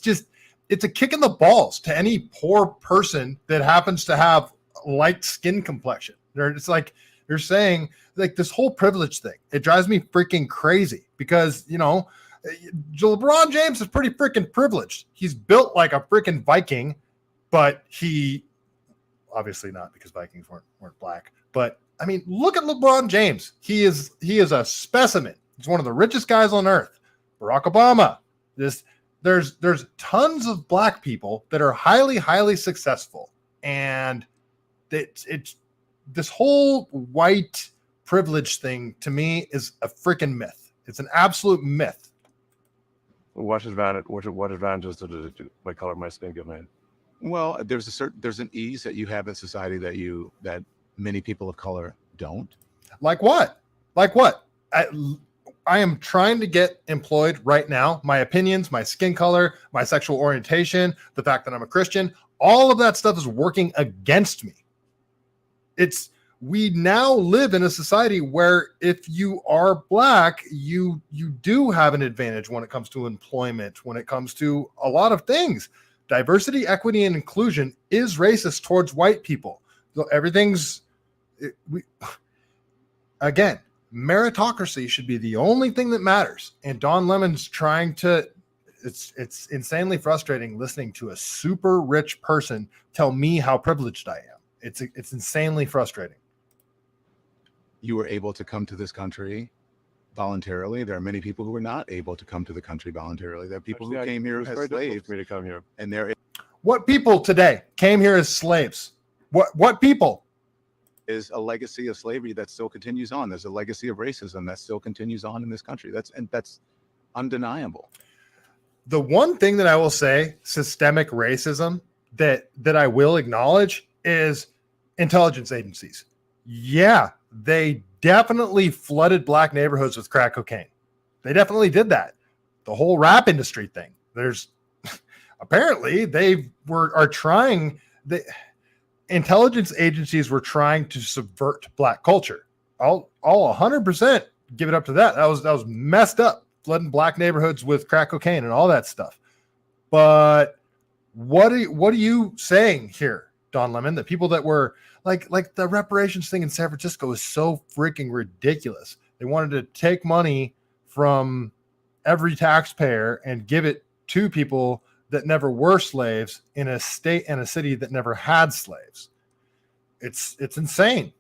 a kick in the balls to any poor person that happens to have light skin complexion. It's like you're saying, like, this whole privilege thing. It drives me freaking crazy because, you know, LeBron James is pretty freaking privileged. He's built like a freaking Viking, but he obviously not, because Vikings weren't black. But I mean, look at LeBron James. He is a specimen. He's one of the richest guys on earth. Barack Obama. There's tons of black people that are highly, highly successful, and it's this whole white privilege thing to me is a freaking myth. It's an absolute myth. What advantages does my color my skin give me? Well, there's an ease that you have in society that many people of color don't. Like what? I am trying to get employed right now. My opinions, my skin color, my sexual orientation, the fact that I'm a Christian, all of that stuff is working against me. We now live in a society where if you are black, you do have an advantage when it comes to employment, when it comes to a lot of things. Diversity, equity, and inclusion is racist towards white people. So again, meritocracy should be the only thing that matters. And Don Lemon's trying to, it's insanely frustrating listening to a super rich person tell me how privileged I am. It's insanely frustrating. You were able to come to this country voluntarily. There are many people who were not able to come to the country voluntarily. There are people who came here as slaves. For me to come here. And What people today came here as slaves? What people? is a legacy of slavery that still continues on. There's a legacy of racism that still continues on in this country. That's undeniable. The one thing that I will say, systemic racism that I will acknowledge is intelligence agencies. Yeah, they definitely flooded black neighborhoods with crack cocaine. They definitely did that. The whole rap industry thing. There's apparently intelligence agencies were trying to subvert black culture. I'll 100% give it up to that. That was messed up, flooding black neighborhoods with crack cocaine and all that stuff. But what are you saying here, Don Lemon? The people that were like the reparations thing in San Francisco is so freaking ridiculous. They wanted to take money from every taxpayer and give it to people that never were slaves in a state and a city that never had slaves. It's insane.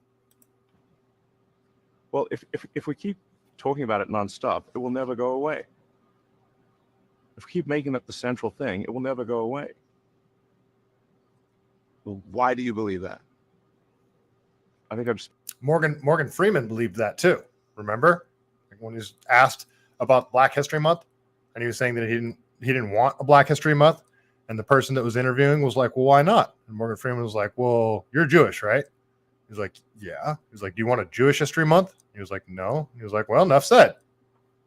Well, if we keep talking about it nonstop, it will never go away. If we keep making that the central thing, it will never go away. Why do you believe that? I think I'm just Morgan Freeman believed that too. Remember, like when he was asked about Black History Month, and he was saying that he didn't want a Black History Month, and the person that was interviewing was like, "Well, why not?" And Morgan Freeman was like, "Well, you're Jewish, right?" He was like, "Yeah." He was like, "Do you want a Jewish History Month?" He was like, "No." He was like, "Well, enough said."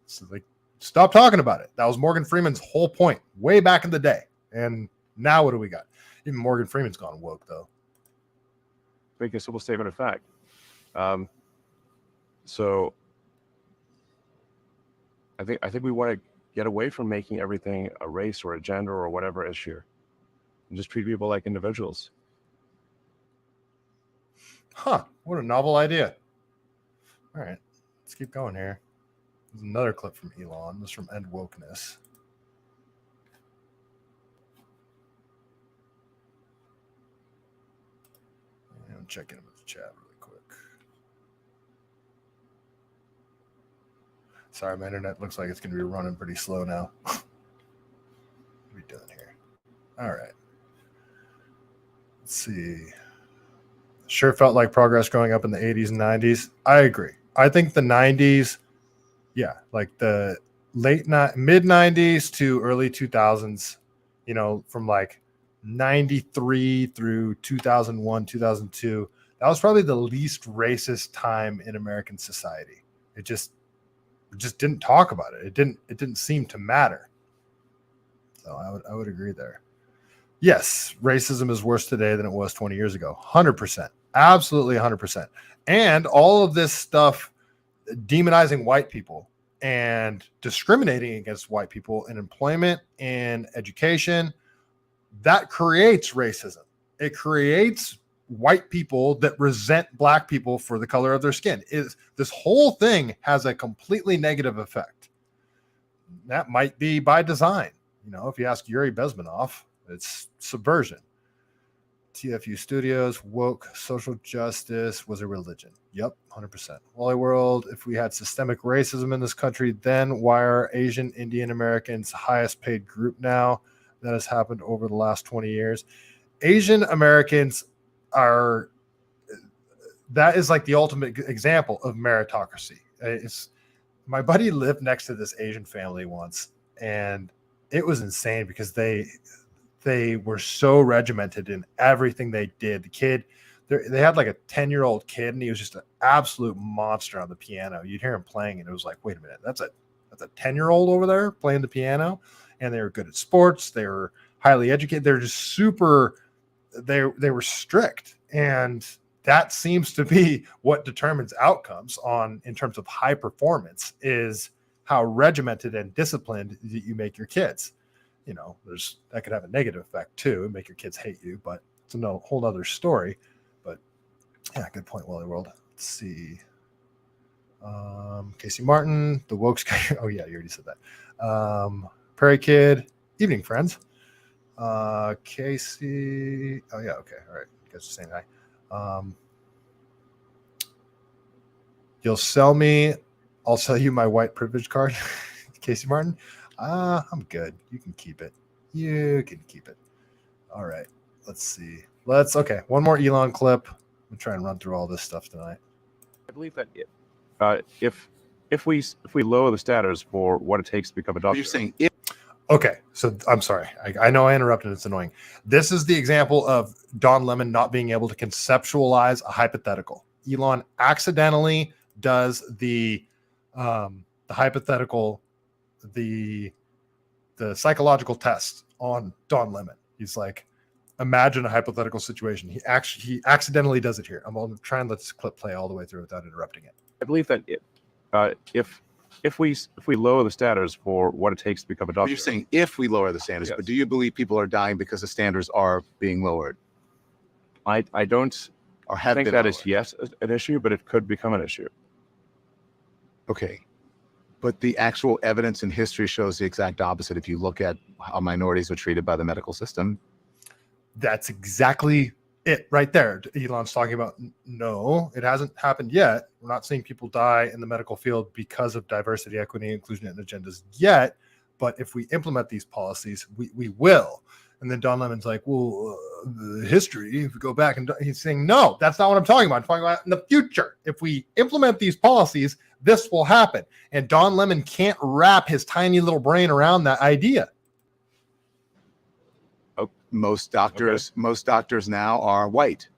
So like, stop talking about it. That was Morgan Freeman's whole point way back in the day. And now what do we got? Even Morgan Freeman's gone woke though. make a simple statement of fact. So I think we want to get away from making everything a race or a gender or whatever issue, and just treat people like individuals. Huh, what a novel idea. All right, let's keep going here. There's another clip from Elon. This is from End Wokeness. I'm checking in with the chat really quick. Sorry, my internet looks like it's going to be running pretty slow now. What are we doing here? All right. Let's see. Sure felt like progress growing up in the 80s and 90s. I agree. I think the 90s, yeah, like the mid 90s to early 2000s, you know, from like 93 through 2001, 2002, that was probably the least racist time in American society. It just didn't talk about it. It didn't seem to matter. So I would agree there. Yes, racism is worse today than it was 20 years ago. 100%. Absolutely 100%. And all of this stuff demonizing white people and discriminating against white people in employment and education, that creates racism. It creates white people that resent black people for the color of their skin. This whole thing has a completely negative effect. That might be by design. You know, if you ask Yuri Bezmenov, it's subversion. TFU Studios, woke social justice was a religion. Yep, 100%. Wally World, if we had systemic racism in this country, then why are Asian Indian Americans highest paid group now? That has happened over the last 20 years. Asian Americans that is like the ultimate example of meritocracy. My buddy lived next to this Asian family once, and it was insane because they were so regimented in everything they did. The kid, they had like a 10-year-old kid, and he was just an absolute monster on the piano. You'd hear him playing, and it was like, wait a minute, that's a 10-year-old over there playing the piano. And they were good at sports. They were highly educated. They're just super. They were strict, and that seems to be what determines outcomes in terms of high performance, is how regimented and disciplined you make your kids. You know, that could have a negative effect too, and make your kids hate you, but it's a whole other story. But yeah, good point, Wally World. Let's see. Casey Martin, the woke sky. Oh yeah, you already said that. Prairie Kid, evening friends. Casey. Oh yeah, okay, all right. You guys are saying hi. You'll sell me. I'll sell you my white privilege card, Casey Martin. I'm good. You can keep it. You can keep it. All right. Let's see. Okay. One more Elon clip. I'm try and run through all this stuff tonight. I believe that if we lower the standards for what it takes to become a doctor, You're saying Okay, so I'm sorry. I know I interrupted. It's annoying. This is the example of Don Lemon not being able to conceptualize a hypothetical. Elon accidentally does the hypothetical, the psychological test on Don Lemon. He's like, imagine a hypothetical situation. He accidentally does it here. I'm going to try and let this clip play all the way through without interrupting it. I believe that if we lower the standards for what it takes to become a But doctor, you're saying if we lower the standards, Yes. but do you believe people are dying because the standards are being lowered I don't or have think been that lowered? is yes an issue, but it could become an issue. Okay. But the actual evidence in history shows the exact opposite. If you look at how minorities are treated by the medical system, That's exactly it right there. Elon's talking about, no, it hasn't happened yet. We're not seeing people die in the medical field because of diversity, equity, inclusion, and agendas yet. But if we implement these policies, we will. And then Don Lemon's like, well, the history, if we go back, and he's saying, no, that's not what I'm talking about. I'm talking about in the future. If we implement these policies, this will happen. And Don Lemon can't wrap his tiny little brain around that idea. most doctors now are white.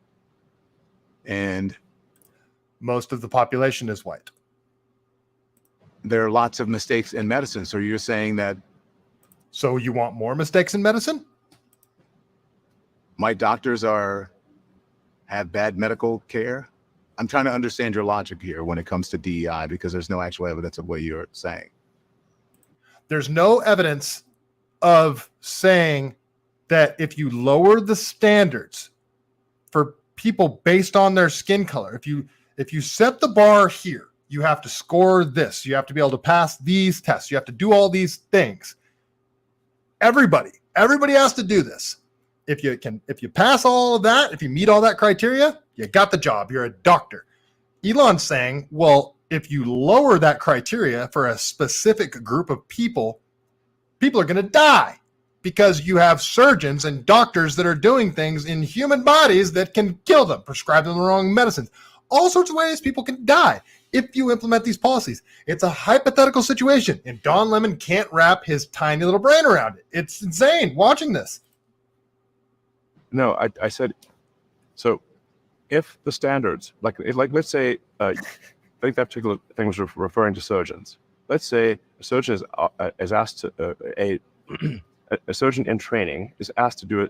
And Most of the population is white. there are lots of mistakes in medicine. So you're saying that So you want more mistakes in medicine? my doctors have bad medical care? I'm trying to understand your logic here when it comes to DEI, because there's no actual evidence of what you're saying. There's no evidence of saying that if you lower the standards for people based on their skin color, if you set the bar here, you have to score this, you have to be able to pass these tests, you have to do all these things. Everybody has to do this. If you pass all of that, if you meet all that criteria, you got the job. You're a doctor. Elon's saying, well, if you lower that criteria for a specific group of people are going to die because you have surgeons and doctors that are doing things in human bodies that can kill them, prescribe them the wrong medicines. All sorts of ways people can die if you implement these policies. It's a hypothetical situation, and Don Lemon can't wrap his tiny little brain around it. It's insane watching this. No, I said, so if the standards, like let's say, I think that particular thing was referring to surgeons. Let's say a surgeon is asked to, a surgeon in training is asked to do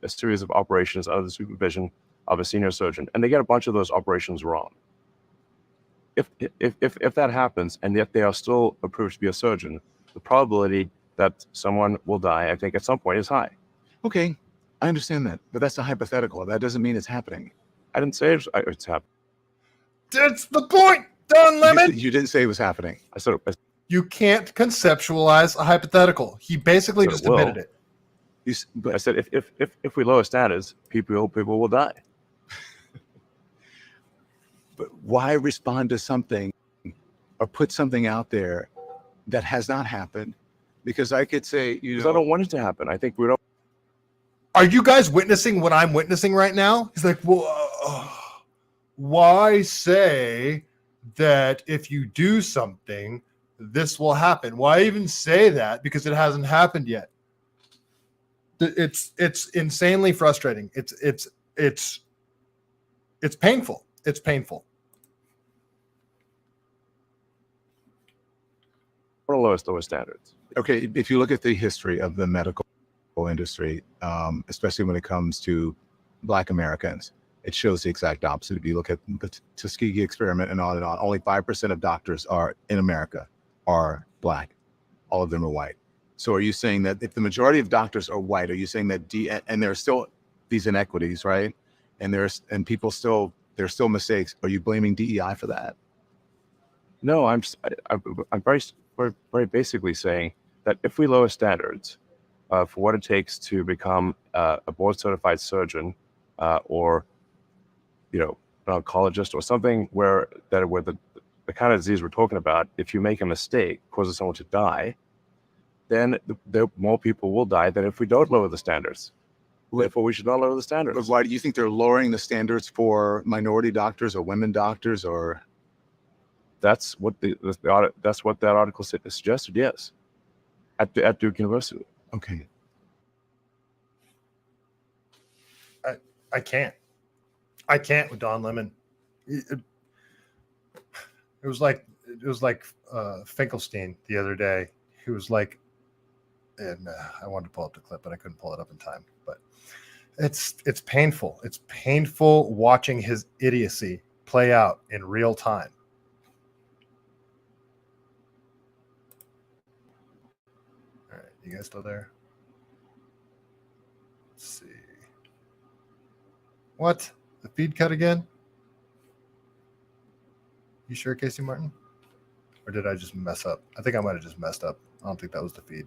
a series of operations under the supervision of a senior surgeon, and they get a bunch of those operations wrong. If that happens, and yet they are still approved to be a surgeon, the probability that someone will die, I think, at some point is high. Okay, I understand that, but that's a hypothetical. That doesn't mean it's happening. I didn't say it's happening. That's the point, Don Lemon. You didn't say it was happening. I said You can't conceptualize a hypothetical. He basically So just it will. admitted it. I said if we lower standards, people will die. But why respond to something or put something out there that has not happened? Because I could say, Because I don't want it to happen. I think we don't. Are you guys witnessing what I'm witnessing right now? He's like, well, why say that if you do something, this will happen? Why even say that? Because it hasn't happened yet. It's insanely frustrating. It's painful. It's painful. Lower standards. Okay, if you look at the history of the medical industry, especially when it comes to Black Americans, it shows the exact opposite. If you look at the Tuskegee experiment and on, only 5% of doctors in America are Black. All of them are white. So are you saying that if the majority of doctors are white, are you saying that and there are still these inequities, right? And there's still mistakes. Are you blaming DEI for that? No, I'm very basically saying that if we lower standards for what it takes to become a board certified surgeon or an oncologist or something where the kind of disease we're talking about, if you make a mistake causes someone to die, then more people will die than if we don't lower the standards. Therefore, we should not lower the standards. But why do you think they're lowering the standards for minority doctors or women doctors? Or that's what that's what that article suggested. Yes, at Duke University. Okay, I can't with Don Lemon. It was like Finkelstein the other day. He was like, and I wanted to pull up the clip, but I couldn't pull it up in time. But it's painful. It's painful watching his idiocy play out in real time. You guys still there? Let's see. What? The feed cut again? You sure, Casey Martin? Or did I just mess up? I think I might have just messed up. I don't think that was the feed.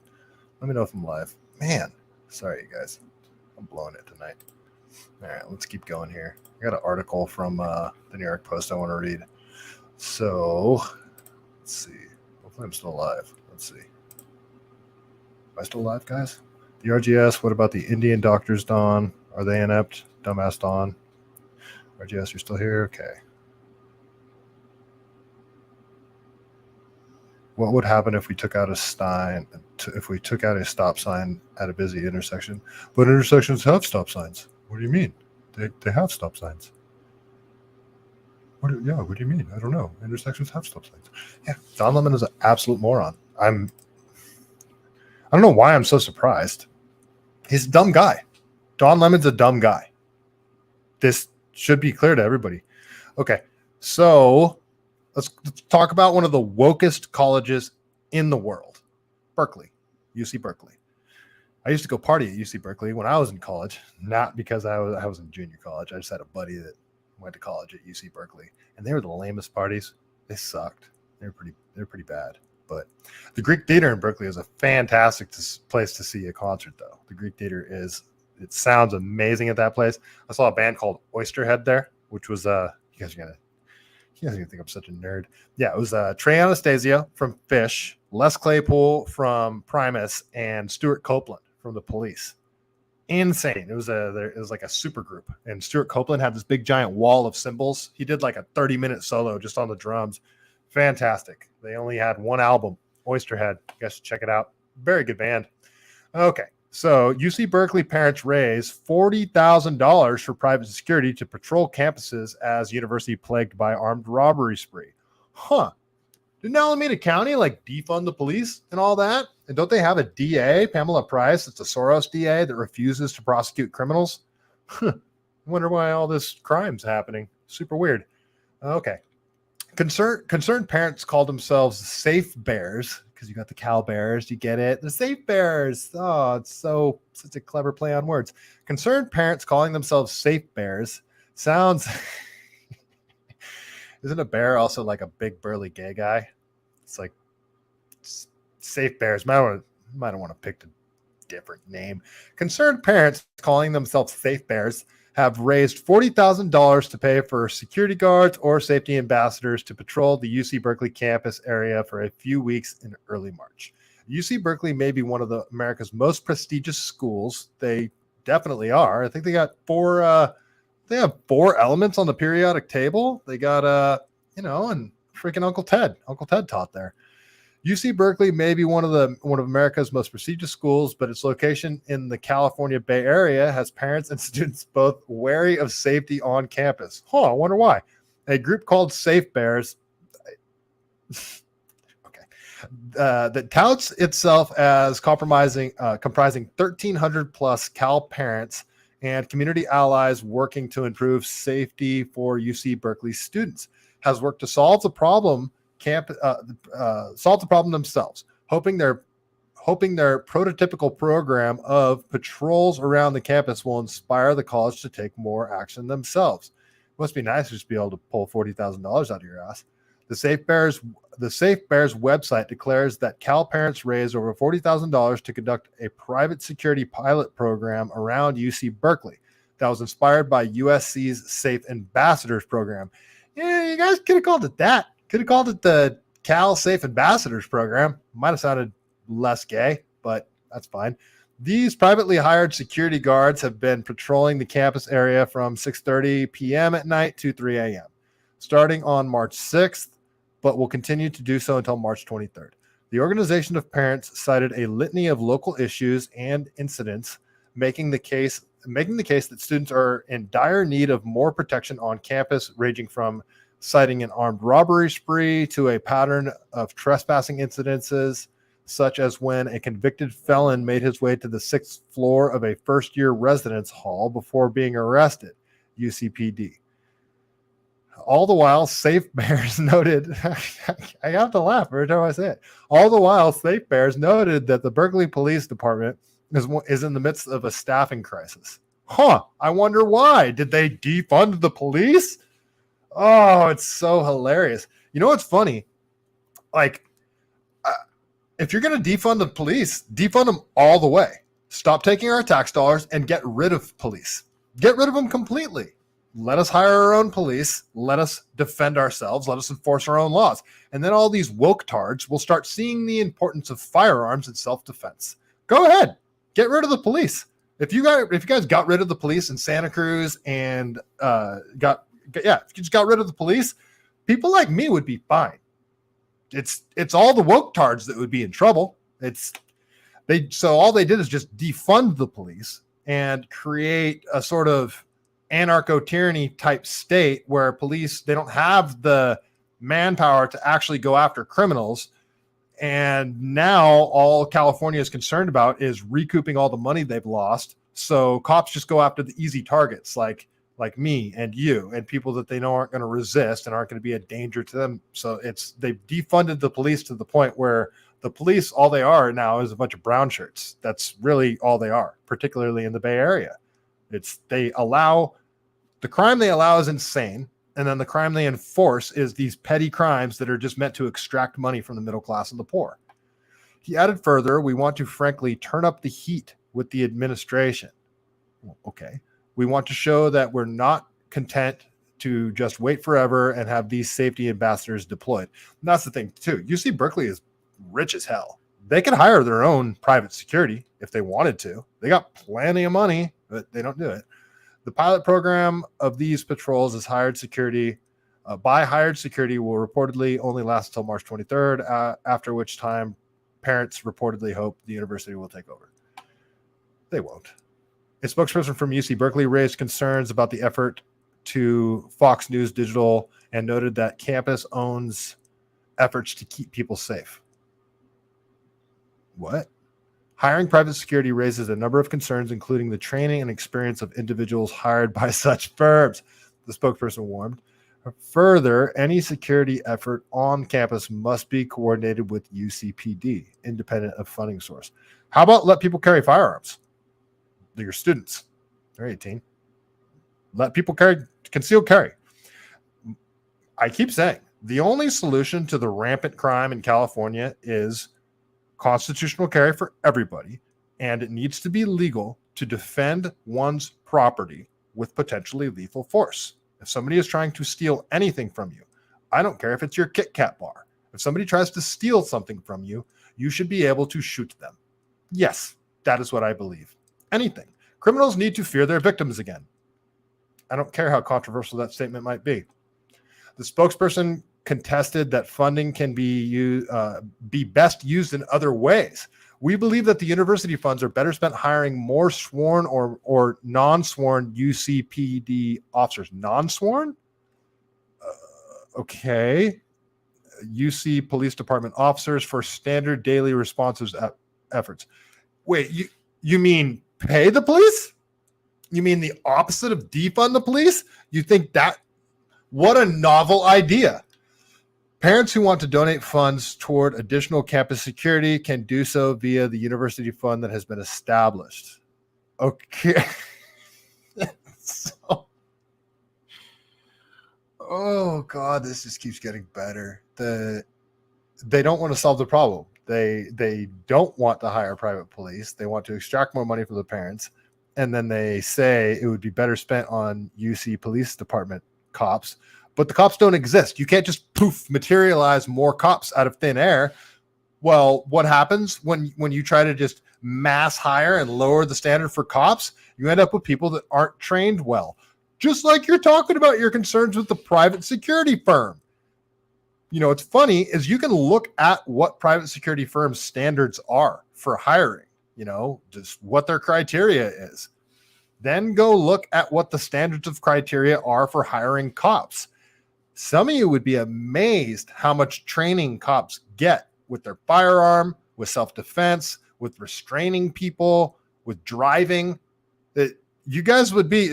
Let me know if I'm live. Man, sorry, you guys. I'm blowing it tonight. All right, let's keep going here. I got an article from the New York Post I want to read. So, let's see. Hopefully I'm still alive. Let's see. Am I still alive, guys? The RGS, what about the Indian doctors, Don? Are they inept? Dumbass Don. RGS, you're still here? Okay. What would happen if we took out a stop sign at a busy intersection? But intersections have stop signs. What do you mean? They have stop signs. What do you mean? I don't know. Intersections have stop signs. Yeah, Don Lemon is an absolute moron. I don't know why I'm so surprised. He's a dumb guy. Don Lemon's a dumb guy. This should be clear to everybody. Okay, so let's talk about one of the wokest colleges in the world, Berkeley, UC Berkeley. I used to go party at UC Berkeley when I was in college, not because I was in junior college. I just had a buddy that went to college at UC Berkeley, and they were the lamest parties. They sucked. They're pretty bad. But the Greek Theater in Berkeley is a fantastic place to see a concert, though. The Greek Theater it sounds amazing at that place. I saw a band called Oysterhead there, which was you guys are gonna think I'm such a nerd. Yeah, it was Trey Anastasio from Fish, Les Claypool from Primus, and Stuart Copeland from The Police. Insane. It was like a super group, and Stuart Copeland had this big giant wall of cymbals. He did like a 30-minute solo just on the drums. Fantastic. They only had one album, Oysterhead. You guys should check it out. Very good band. Okay, so UC Berkeley parents raise $40,000 for private security to patrol campuses as university plagued by armed robbery spree. Huh. Didn't Alameda County like defund the police and all that? And don't they have a DA, Pamela Price? It's a Soros DA that refuses to prosecute criminals. I wonder why all this crime's happening. Super weird. Okay. Concerned parents call themselves Safe Bears because you got the CaliBased. You get it? The Safe Bears. Oh, it's such a clever play on words. Concerned parents calling themselves Safe Bears sounds. Isn't a bear also like a big burly gay guy? It's like Safe Bears. Might want to pick a different name. Concerned parents calling themselves Safe Bears have raised $40,000 to pay for security guards or safety ambassadors to patrol the UC Berkeley campus area for a few weeks in early March. UC Berkeley may be one of America's most prestigious schools. They definitely are. I think they got they have 4 elements on the periodic table. They got and freaking Uncle Ted taught there. UC Berkeley may be one of America's most prestigious schools, but its location in the California Bay Area has parents and students both wary of safety on campus. I wonder why. A group called Safe Bears, that touts itself as comprising 1,300 plus Cal parents and community allies working to improve safety for UC Berkeley students, has worked to solve the problem themselves, hoping their prototypical program of patrols around the campus will inspire the college to take more action themselves. It must be nice to just be able to pull $40,000 out of your ass. The Safe Bears website declares that Cal parents raised over $40,000 to conduct a private security pilot program around UC Berkeley that was inspired by USC's Safe Ambassadors program. Yeah, you guys could have called it that. Could have called it the Cal Safe Ambassadors program. Might have sounded less gay, but that's fine. These privately hired security guards have been patrolling the campus area from 6:30 p.m. at night to 3 a.m. starting on March 6th, but will continue to do so until March 23rd. The organization of parents cited a litany of local issues and incidents, making the case that students are in dire need of more protection on campus, ranging from citing an armed robbery spree to a pattern of trespassing incidences, such as when a convicted felon made his way to the 6th floor of a first-year residence hall before being arrested, UCPD. All the while, Safe Bears noted, I have to laugh every time I say it. All the while, Safe Bears noted that the Berkeley Police Department is in the midst of a staffing crisis. Huh, I wonder why. Did they defund the police? Oh, it's so hilarious. You know what's funny? Like, if you're going to defund the police, defund them all the way. Stop taking our tax dollars and get rid of police. Get rid of them completely. Let us hire our own police. Let us defend ourselves. Let us enforce our own laws. And then all these woke tards will start seeing the importance of firearms and self-defense. Go ahead. Get rid of the police. If you guys got rid of the police in Santa Cruz and if you just got rid of the police, people like me would be fine. It's all the woke tards that would be in trouble. So all they did is just defund the police and create a sort of anarcho-tyranny type state where police, they don't have the manpower to actually go after criminals. And now all California is concerned about is recouping all the money they've lost. So cops just go after the easy targets like me and you and people that they know aren't going to resist and aren't going to be a danger to them. So they've defunded the police to the point where the police, all they are now is a bunch of brown shirts. That's really all they are, particularly in the Bay Area. The crime they allow is insane. And then the crime they enforce is these petty crimes that are just meant to extract money from the middle class and the poor. He added further, we want to frankly turn up the heat with the administration. Well, okay. We want to show that we're not content to just wait forever and have these safety ambassadors deployed. And that's the thing too. UC Berkeley is rich as hell. They could hire their own private security if they wanted to. They got plenty of money, but they don't do it. The pilot program of these patrols is hired security. By hired security will reportedly only last until March 23rd, after which time parents reportedly hope the university will take over. They won't. A spokesperson from UC Berkeley raised concerns about the effort to Fox News Digital and noted that campus owns efforts to keep people safe. What? Hiring private security raises a number of concerns, including the training and experience of individuals hired by such firms, the spokesperson warned. Further, any security effort on campus must be coordinated with UCPD, independent of funding source. How about let people carry firearms? They're your students. They're 18. Let people carry concealed carry. I keep saying the only solution to the rampant crime in California is constitutional carry for everybody, and it needs to be legal to defend one's property with potentially lethal force. If somebody is trying to steal anything from you, I don't care if it's your Kit Kat bar. If somebody tries to steal something from you, you should be able to shoot them. Yes, that is what I believe. Anything. Criminals need to fear their victims again. I don't care how controversial that statement might be. The spokesperson contested that funding can be best used in other ways. We believe that the university funds are better spent hiring more sworn or non-sworn UCPD officers. Non-sworn? Okay. UC Police Department officers for standard daily responses efforts. Wait, you mean pay the police? You mean the opposite of defund the police? You think that? What a novel idea. Parents who want to donate funds toward additional campus security can do so via the university fund that has been established. Okay. Oh God, this just keeps getting better. They don't want to solve the problem. They don't want to hire private police. They want to extract more money from the parents. And then they say it would be better spent on UC Police Department cops. But the cops don't exist. You can't just poof materialize more cops out of thin air. Well, what happens when you try to just mass hire and lower the standard for cops? You end up with people that aren't trained well. Just like you're talking about your concerns with the private security firm. You know, it's funny is you can look at what private security firms' standards are for hiring, you know, just what their criteria is. Then go look at what the standards of criteria are for hiring cops. Some of you would be amazed how much training cops get with their firearm, with self-defense, with restraining people, with driving. That you guys would be,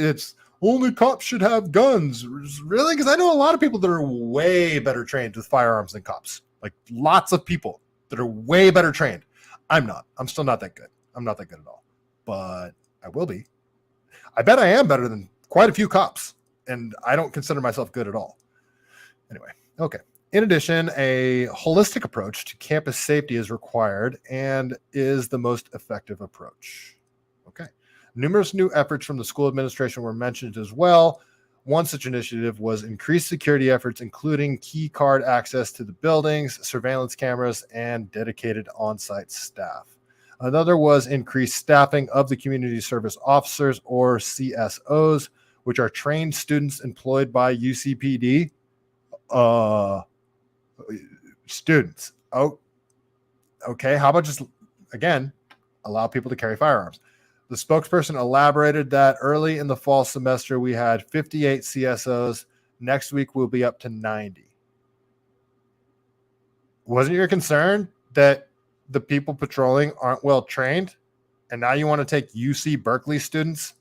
only cops should have guns. Really? Because I know a lot of people that are way better trained with firearms than cops. Like lots of people that are way better trained. I'm not. I'm still not that good. I'm not that good at all. But I will be. I bet I am better than quite a few cops. And I don't consider myself good at all. Anyway, okay. In addition, a holistic approach to campus safety is required and is the most effective approach. Okay. Numerous new efforts from the school administration were mentioned as well. One such initiative was increased security efforts, including key card access to the buildings, surveillance cameras, and dedicated on-site staff. Another was increased staffing of the community service officers, or CSOs, which are trained students employed by UCPD. Students. Oh, okay. How about just, again, allow people to carry firearms? The spokesperson elaborated that early in the fall semester, we had 58 CSOs. Next week, we'll be up to 90. Wasn't your concern that the people patrolling aren't well trained? And now you want to take UC Berkeley students,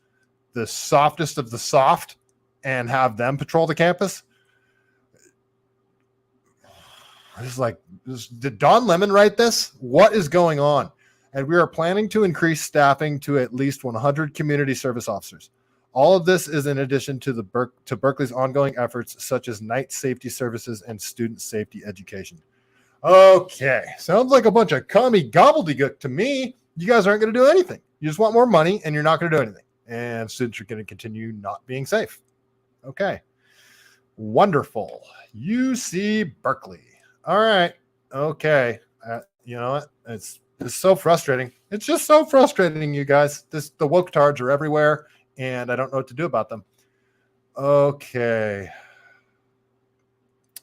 the softest of the soft, and have them patrol the campus? It's like, did Don Lemon write this? What is going on? And we are planning to increase staffing to at least 100 community service officers. All of this is in addition to Berkeley's ongoing efforts, such as night safety services and student safety education. Okay, sounds like a bunch of commie gobbledygook to me. You guys aren't going to do anything. You just want more money, and you're not going to do anything. And students are going to continue not being safe. Okay, wonderful. UC Berkeley. All right. Okay. You know what? It's so frustrating. It's just so frustrating, you guys. The woke tards are everywhere, and I don't know what to do about them. Okay.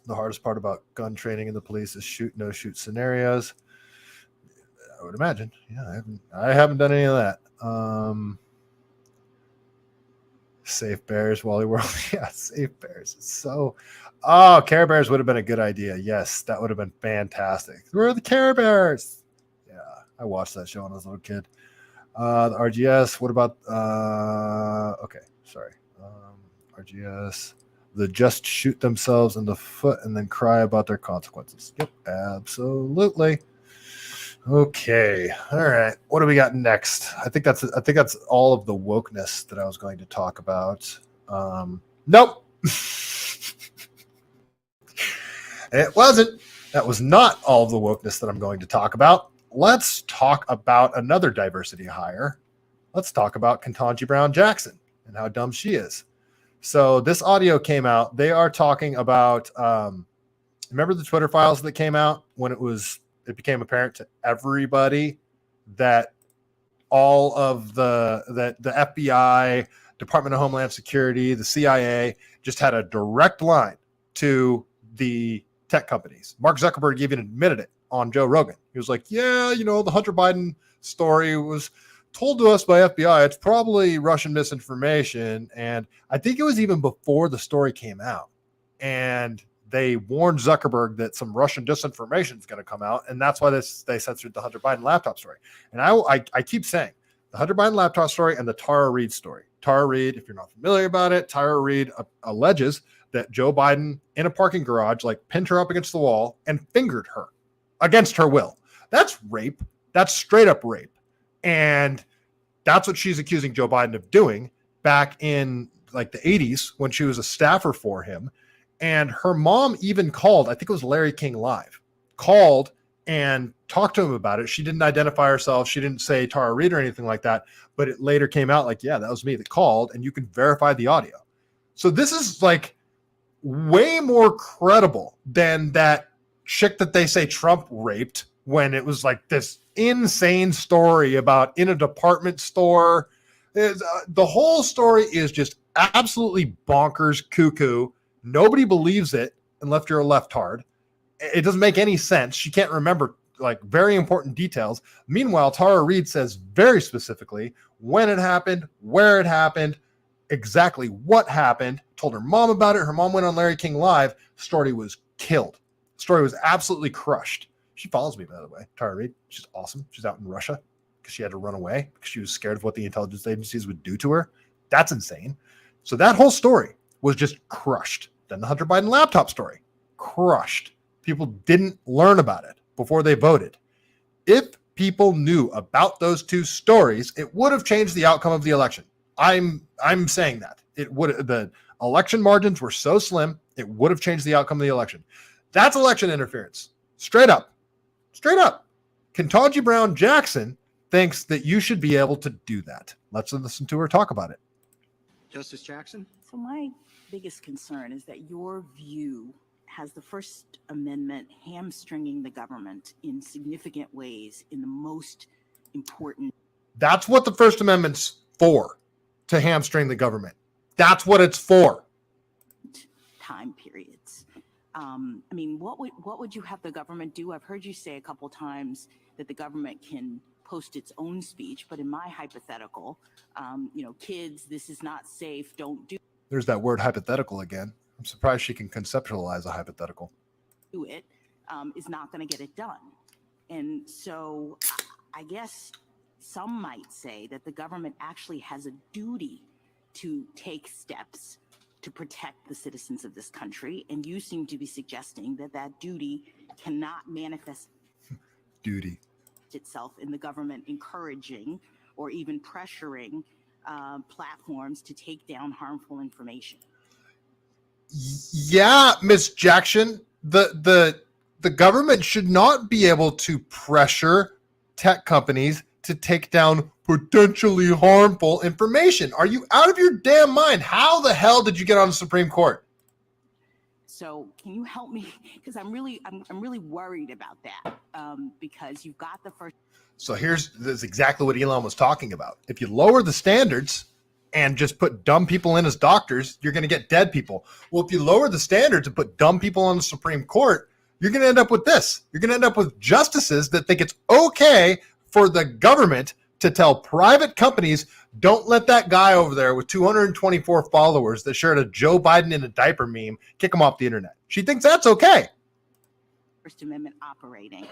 The hardest part about gun training in the police is shoot, no shoot scenarios. I would imagine. Yeah, I haven't done any of that. Safe Bears, Wally World. Yeah, Safe Bears. It's so. Oh, Care Bears would have been a good idea. Yes, that would have been fantastic. Where are the Care Bears? Yeah, I watched that show when I was a little kid. The RGS. What about? Okay, sorry. RGS. The just shoot themselves in the foot and then cry about their consequences. Yep, absolutely. Okay. All right. What do we got next? I think that's all of the wokeness that I was going to talk about. Nope. It wasn't. That was not all of the wokeness that I'm going to talk about. Let's talk about another diversity hire. Let's talk about Ketanji Brown Jackson and how dumb she is. So this audio came out. They are talking about, remember the Twitter files that came out when it became apparent to everybody that all of the FBI, Department of Homeland Security, the CIA just had a direct line to the tech companies. Mark Zuckerberg even admitted it on Joe Rogan. He was like, yeah, the Hunter Biden story was told to us by FBI. It's probably Russian misinformation. And I think it was even before the story came out. And they warned Zuckerberg that some Russian disinformation is going to come out. And that's why they censored the Hunter Biden laptop story. And I keep saying the Hunter Biden laptop story and the Tara Reade story. Tara Reade, if you're not familiar about it, Tara Reade alleges that Joe Biden in a parking garage, pinned her up against the wall and fingered her against her will. That's rape. That's straight up rape. And that's what she's accusing Joe Biden of doing back in the 80s when she was a staffer for him. And her mom even called, I think it was Larry King Live, called and talked to him about it. She didn't identify herself. She didn't say Tara Reade or anything like that. But it later came out yeah, that was me that called, and you can verify the audio. So this is way more credible than that chick that they say Trump raped when it was this insane story about in a department store. The whole story is just absolutely bonkers, cuckoo. Nobody believes it unless you're a leftard. It doesn't make any sense. She can't remember very important details. Meanwhile, Tara Reade says very specifically when it happened, where it happened, exactly what happened, told her mom about it. Her mom went on Larry King Live. Story was killed. Story was absolutely crushed. She follows me, by the way. Tara Reade. She's awesome. She's out in Russia because she had to run away because she was scared of what the intelligence agencies would do to her. That's insane. So that whole story was just crushed. Then the Hunter Biden laptop story, crushed. People didn't learn about it before they voted. If people knew about those two stories, it would have changed the outcome of the election. I'm saying that. It would. The election margins were so slim, it would have changed the outcome of the election. That's election interference. Straight up. Straight up. Ketanji Brown Jackson thinks that you should be able to do that. Let's listen to her talk about it. Justice Jackson? So my biggest concern is that your view has the First Amendment hamstringing the government in significant ways in the most important. That's what the First Amendment's for, to hamstring the government. That's what it's for. Time periods. I mean, what would you have the government do? I've heard you say a couple times that the government can post its own speech, but in my hypothetical, kids, this is not safe, don't do There's that word hypothetical again. I'm surprised she can conceptualize a hypothetical. it, is not going to get it done. And so I guess some might say that the government actually has a duty to take steps to protect the citizens of this country. And you seem to be suggesting that that duty cannot manifest Duty. itself in the government encouraging or even pressuring platforms to take down harmful information. Yeah, Miss Jackson, the government should not be able to pressure tech companies to take down potentially harmful information. Are you out of your damn mind? How the hell did you get on the Supreme Court? So can you help me? Because I'm really worried about that because you've got the first. So that's exactly what Elon was talking about. If you lower the standards and just put dumb people in as doctors, you're going to get dead people. Well, if you lower the standards and put dumb people on the Supreme Court, you're going to end up with this. You're going to end up with justices that think it's okay for the government to tell private companies, don't let that guy over there with 224 followers that shared a Joe Biden in a diaper meme, kick him off the internet. She thinks that's okay. First Amendment operating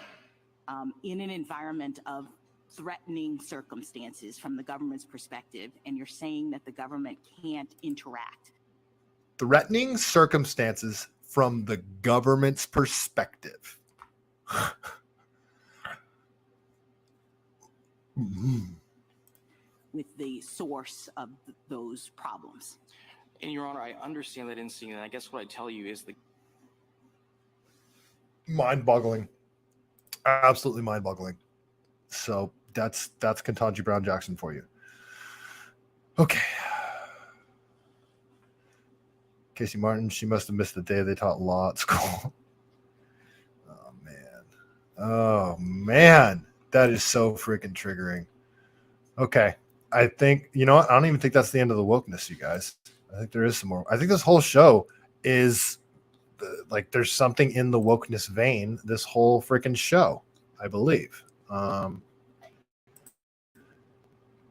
in an environment of threatening circumstances from the government's perspective, and you're saying that the government can't interact. Threatening circumstances from the government's perspective. With the source of those problems. And Your Honor, I understand that instinct, and I guess what I tell you is the Mind-boggling. Absolutely mind-boggling. So that's Ketanji Brown Jackson for you. Okay. Casey Martin, she must have missed the day they taught law at school. Oh man. That is so freaking triggering. Okay. I think, you know what? I don't even think that's the end of the wokeness, you guys. I think there is some more. I think this whole show is like there's something in the wokeness vein, this whole freaking show, I believe.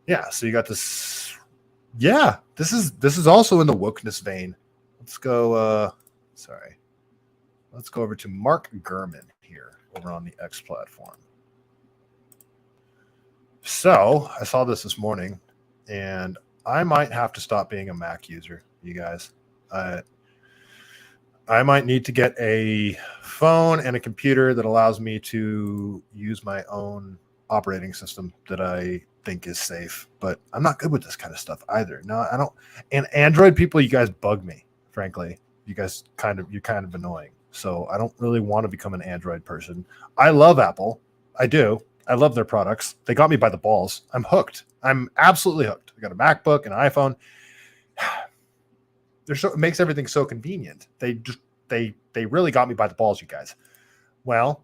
Yeah, so you got this. Yeah, this is also in the wokeness vein. Let's go let's go over to Mark Gurman here over on the X platform. So I saw this morning, and I might have to stop being a Mac user, you guys. I might need to get a phone and a computer that allows me to use my own operating system that I think is safe. But I'm not good with this kind of stuff either. No, I don't. And Android people, you guys bug me, frankly. You're kind of annoying. So I don't really want to become an Android person. I love Apple. I do. I love their products. They got me by the balls. I'm hooked. I'm absolutely hooked. I got a MacBook, an iPhone. It makes everything so convenient. They really got me by the balls, you guys. Well,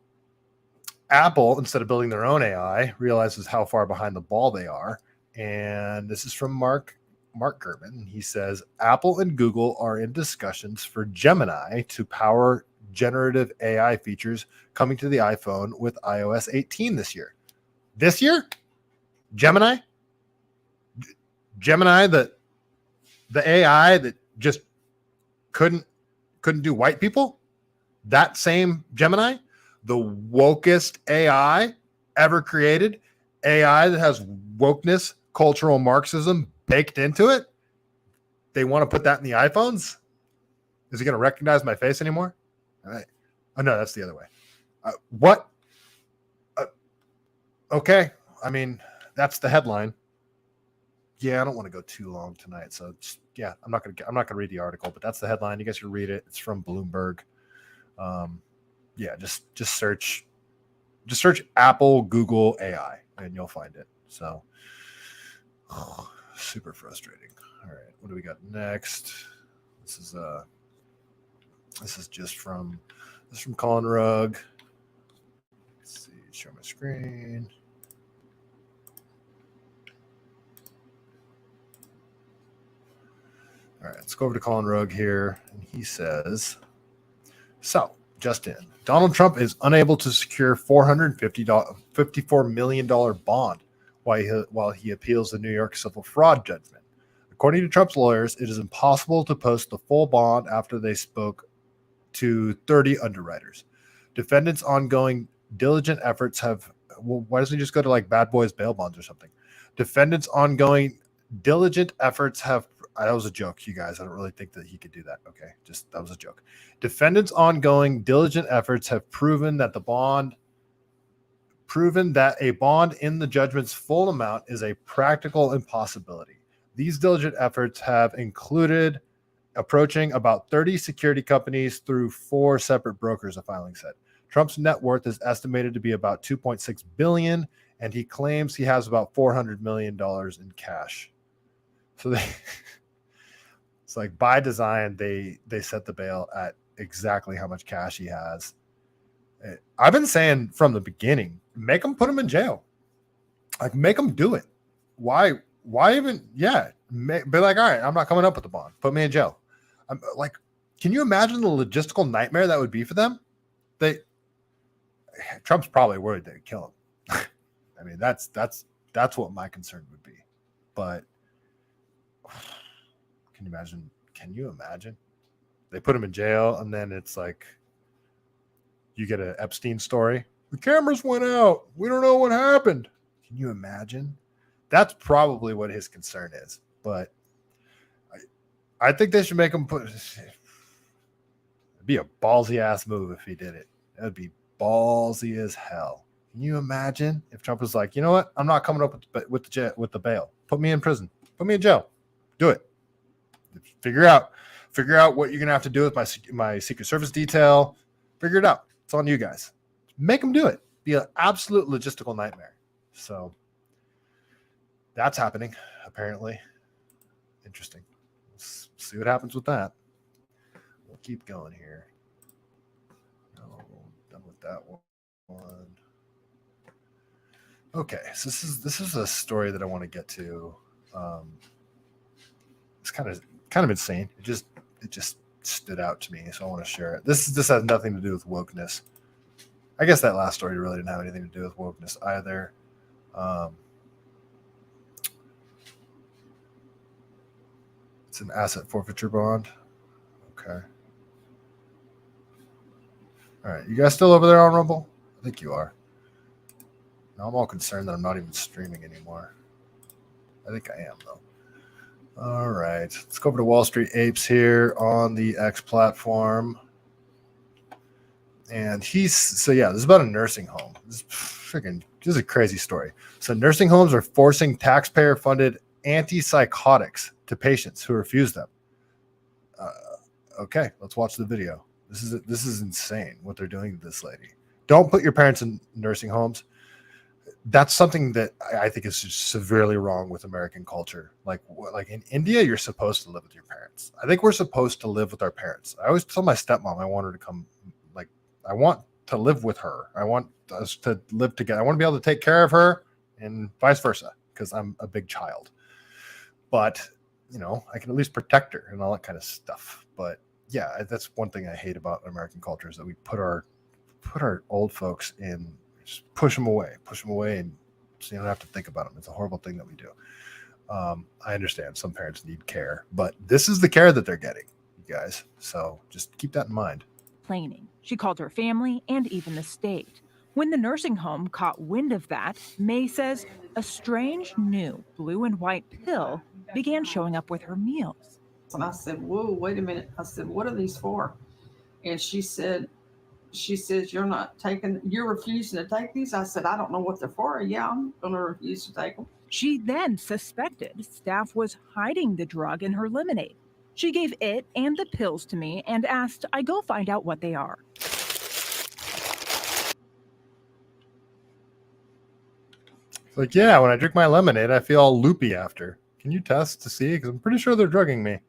Apple, instead of building their own AI, realizes how far behind the ball they are. And this is from Mark Gurman. He says, Apple and Google are in discussions for Gemini to power generative AI features coming to the iPhone with iOS 18 this year. This year? Gemini, the AI that just couldn't do white people? That same Gemini, the wokest AI ever created, AI that has wokeness, cultural Marxism baked into it? they want to put that in the iPhones? Is he going to recognize my face anymore? All right. Oh, no, that's the other way. What? Okay. I mean, that's the headline. Yeah, I don't want to go too long tonight. So I'm not gonna read the article, but that's the headline. You guys can read it. It's from Bloomberg. Just search Apple, Google, AI, and you'll find it. So super frustrating. All right, what do we got next? This is just from Colin Rugg. Let's see, share my screen. All right, let's go over to Colin Rugg here. And he says, so just in, Donald Trump is unable to secure $54 million bond while he appeals the New York civil fraud judgment. According to Trump's lawyers, it is impossible to post the full bond after they spoke to 30 underwriters. Defendants' ongoing diligent efforts have, why doesn't he just go to like Bad Boys bail bonds or something? Defendants' ongoing diligent efforts have, that was a joke, you guys. I don't really think that he could do that. Okay, that was a joke. Defendants' ongoing diligent efforts have proven that a bond in the judgment's full amount is a practical impossibility. These diligent efforts have included approaching about 30 security companies through 4 separate brokers, the filing said. Trump's net worth is estimated to be about $2.6 billion, and he claims he has about $400 million in cash. So it's like by design, they set the bail at exactly how much cash he has. I've been saying from the beginning, make him put him in jail. Like, make him do it. Why even? Yeah. Be like, all right, I'm not coming up with the bond. Put me in jail. I'm like, can you imagine the logistical nightmare that would be for them? Trump's probably worried they'd kill him. I mean, that's what my concern would be. But can you imagine? They put him in jail, and then it's like you get an Epstein story. The cameras went out. We don't know what happened. Can you imagine? That's probably what his concern is. But I think they should make him it'd be a ballsy ass move if he did it. That'd be ballsy as hell. Can you imagine if Trump was like, you know what? I'm not coming up with the bail. Put me in prison. Put me in jail. Do it. Figure out what you're gonna have to do with my Secret Service detail. Figure it out. It's on you guys. Make them do it. Be an absolute logistical nightmare. So that's happening, apparently. Interesting. Let's see what happens with that. We'll keep going here. No, done with that one. Okay, so this is a story that I want to get to. It's kind of insane. It just stood out to me, so I want to share it. This has nothing to do with wokeness. I guess that last story really didn't have anything to do with wokeness either. It's an asset forfeiture bond. Okay. All right. You guys still over there on Rumble? I think you are. Now I'm all concerned that I'm not even streaming anymore. I think I am, though. All right. Let's go over to Wall Street Apes here on the X platform. And this is about a nursing home. This is a crazy story. So nursing homes are forcing taxpayer-funded antipsychotics to patients who refuse them. Okay, let's watch the video. This is insane what they're doing to this lady. Don't put your parents in nursing homes. That's something that I think is just severely wrong with American culture. Like in India, you're supposed to live with your parents. I think we're supposed to live with our parents. I always tell my stepmom I want her to come. Like, I want to live with her. I want us to live together. I want to be able to take care of her and vice versa because I'm a big child. But, I can at least protect her and all that kind of stuff. But yeah, that's one thing I hate about American culture is that we put our old folks in, just push them away, and so you don't have to think about them. It's a horrible thing that we do. I understand some parents need care, but this is the care that they're getting, you guys. So just keep that in mind. Complaining. She called her family and even the state. When the nursing home caught wind of that, May says a strange new blue and white pill began showing up with her meals. And I said, whoa, wait a minute. I said, what are these for? And she says, you're refusing to take these? I said, I don't know what they're for. Yeah, I'm going to refuse to take them. She then suspected staff was hiding the drug in her lemonade. She gave it and the pills to me and asked I go find out what they are. Like, yeah, when I drink my lemonade, I feel all loopy after. Can you test to see? Because I'm pretty sure they're drugging me.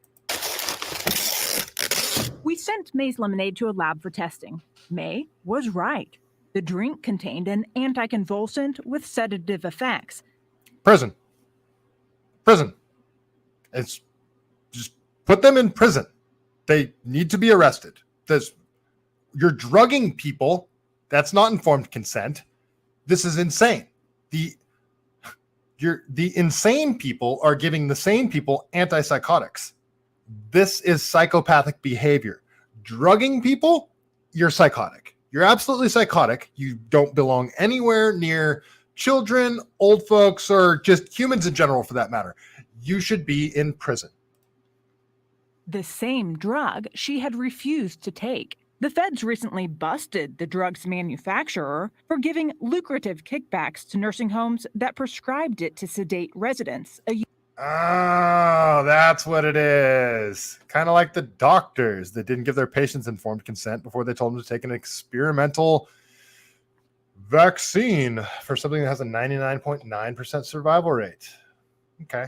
We sent May's lemonade to a lab for testing. May was right. The drink contained an anticonvulsant with sedative effects. Prison. It's just put them in prison. They need to be arrested. You're drugging people. That's not informed consent. This is insane. The insane people are giving the sane people antipsychotics. This is psychopathic behavior. Drugging people, you're psychotic. You're absolutely psychotic. You don't belong anywhere near children, old folks, or just humans in general for that matter. You should be in prison. The same drug she had refused to take. The feds recently busted the drug's manufacturer for giving lucrative kickbacks to nursing homes that prescribed it to sedate residents. Oh, that's what it is. Kind of like the doctors that didn't give their patients informed consent before they told them to take an experimental vaccine for something that has a 99.9% survival rate. Okay,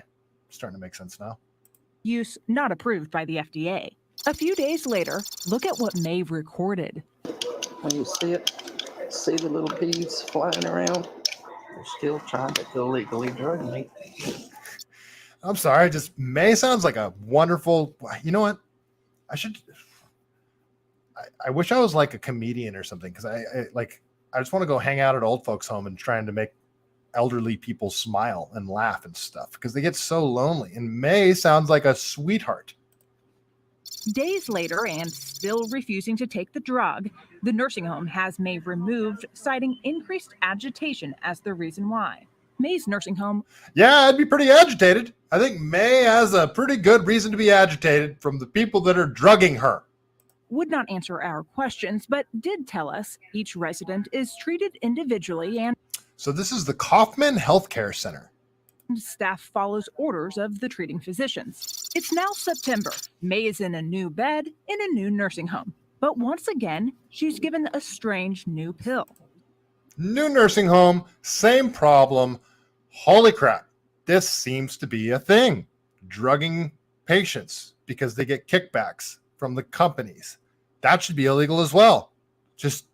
starting to make sense now. Use not approved by the FDA. A few days later, look at what May recorded. When you see the little beads flying around, they're still trying to illegally drug me. I'm sorry, just May sounds like a wonderful, you know what? I wish I was like a comedian or something, because I just want to go hang out at old folks' home and trying to make elderly people smile and laugh and stuff, because they get so lonely. And May sounds like a sweetheart. Days later, and still refusing to take the drug, the nursing home has May removed, citing increased agitation as the reason why. May's nursing home. Yeah, I'd be pretty agitated. I think May has a pretty good reason to be agitated from the people that are drugging her. Would not answer our questions, but did tell us each resident is treated individually and. So this is the Kaufman Healthcare Center. Staff follows orders of the treating physicians. It's now September. May is in a new bed in a new nursing home. But once again, she's given a strange new pill. New nursing home, same problem. Holy crap. This seems to be a thing. Drugging patients because they get kickbacks from the companies. That should be illegal as well. Just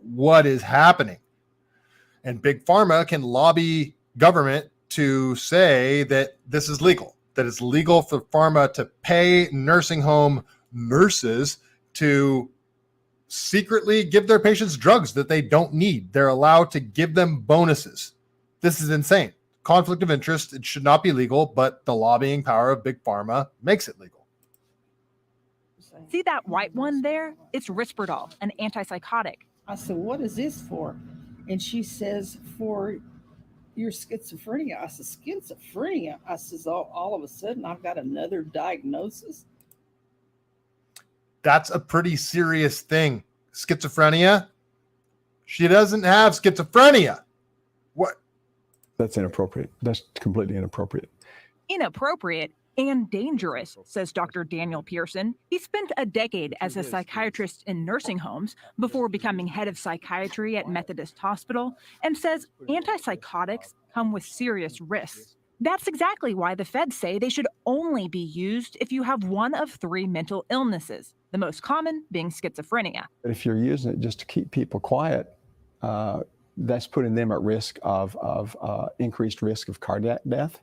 what is happening? And Big Pharma can lobby government to say that this is legal, that it's legal for pharma to pay nursing home nurses to secretly give their patients drugs that they don't need. They're allowed to give them bonuses. This is insane. Conflict of interest. It should not be legal, but the lobbying power of Big Pharma makes it legal. See that white one there? It's Risperdal, an antipsychotic. I said, what is this for? And she says, for your schizophrenia. I said, schizophrenia? I says, all of a sudden I've got another diagnosis. That's a pretty serious thing. Schizophrenia. She doesn't have schizophrenia. What? That's inappropriate. That's completely inappropriate. Inappropriate and dangerous, says Dr. Daniel Pearson. He spent a decade as a psychiatrist in nursing homes before becoming head of psychiatry at Methodist Hospital, and says antipsychotics come with serious risks. That's exactly why the feds say they should only be used if you have one of three mental illnesses, the most common being schizophrenia. But if you're using it just to keep people quiet, that's putting them at risk of increased risk of cardiac death,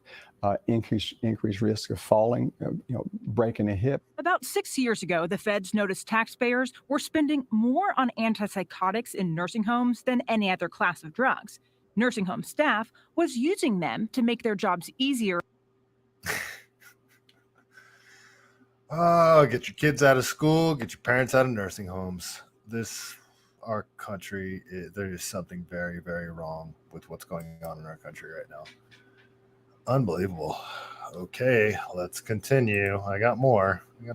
increased risk of falling, breaking a hip. About 6 years ago, the feds noticed taxpayers were spending more on antipsychotics in nursing homes than any other class of drugs. Nursing home staff was using them to make their jobs easier. Oh, get your kids out of school, get your parents out of nursing homes. Our country, there is something very, very wrong with what's going on in our country right now. Unbelievable. Okay, let's continue. I got more. I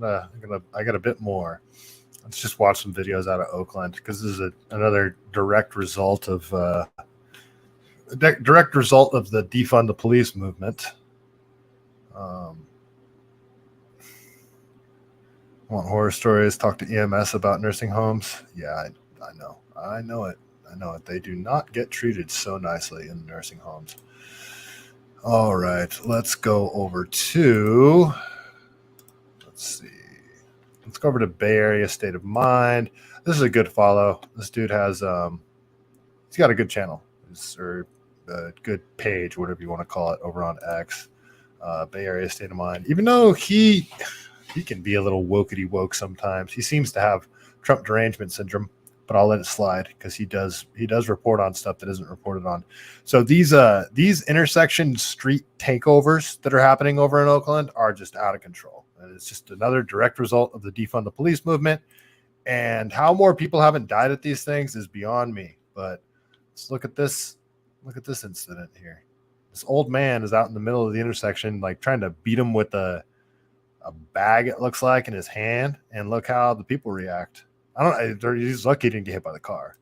got a bit more. Let's just watch some videos out of Oakland because this is another direct result of the defund the police movement. Want horror stories? Talk to EMS about nursing homes. Yeah, I know. I know it. They do not get treated so nicely in nursing homes. All right, let's go over to. Let's see. Let's go over to Bay Area State of Mind. This is a good follow. This dude has he's got a good channel or a good page, whatever you want to call it, over on X. Bay Area State of Mind. Even though he can be a little wokety woke sometimes, he seems to have Trump derangement syndrome. But I'll let it slide because he does report on stuff that isn't reported on. So these intersection street takeovers that are happening over in Oakland are just out of control. And it's just another direct result of the defund the police movement. And how more people haven't died at these things is beyond me. But let's look at this. Look at this incident here. This old man is out in the middle of the intersection, like trying to beat him with a bag, it looks like, in his hand. And look how the people react. He's lucky he didn't get hit by the car.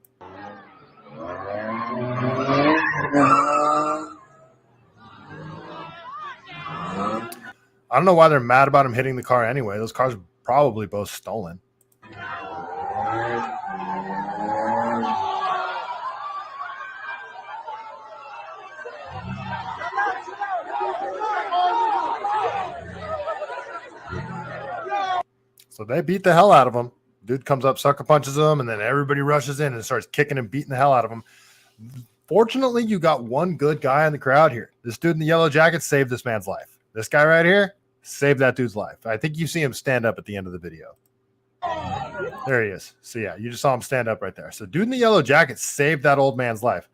I don't know why they're mad about him hitting the car anyway. Those cars are probably both stolen. So they beat the hell out of him. Dude comes up, sucker punches him, and then everybody rushes in and starts kicking and beating the hell out of him. Fortunately, you got one good guy in the crowd here. This dude in the yellow jacket saved this man's life. This guy right here saved that dude's life. I think you see him stand up at the end of the video. There he is. So yeah, you just saw him stand up right there. So dude in the yellow jacket saved that old man's life.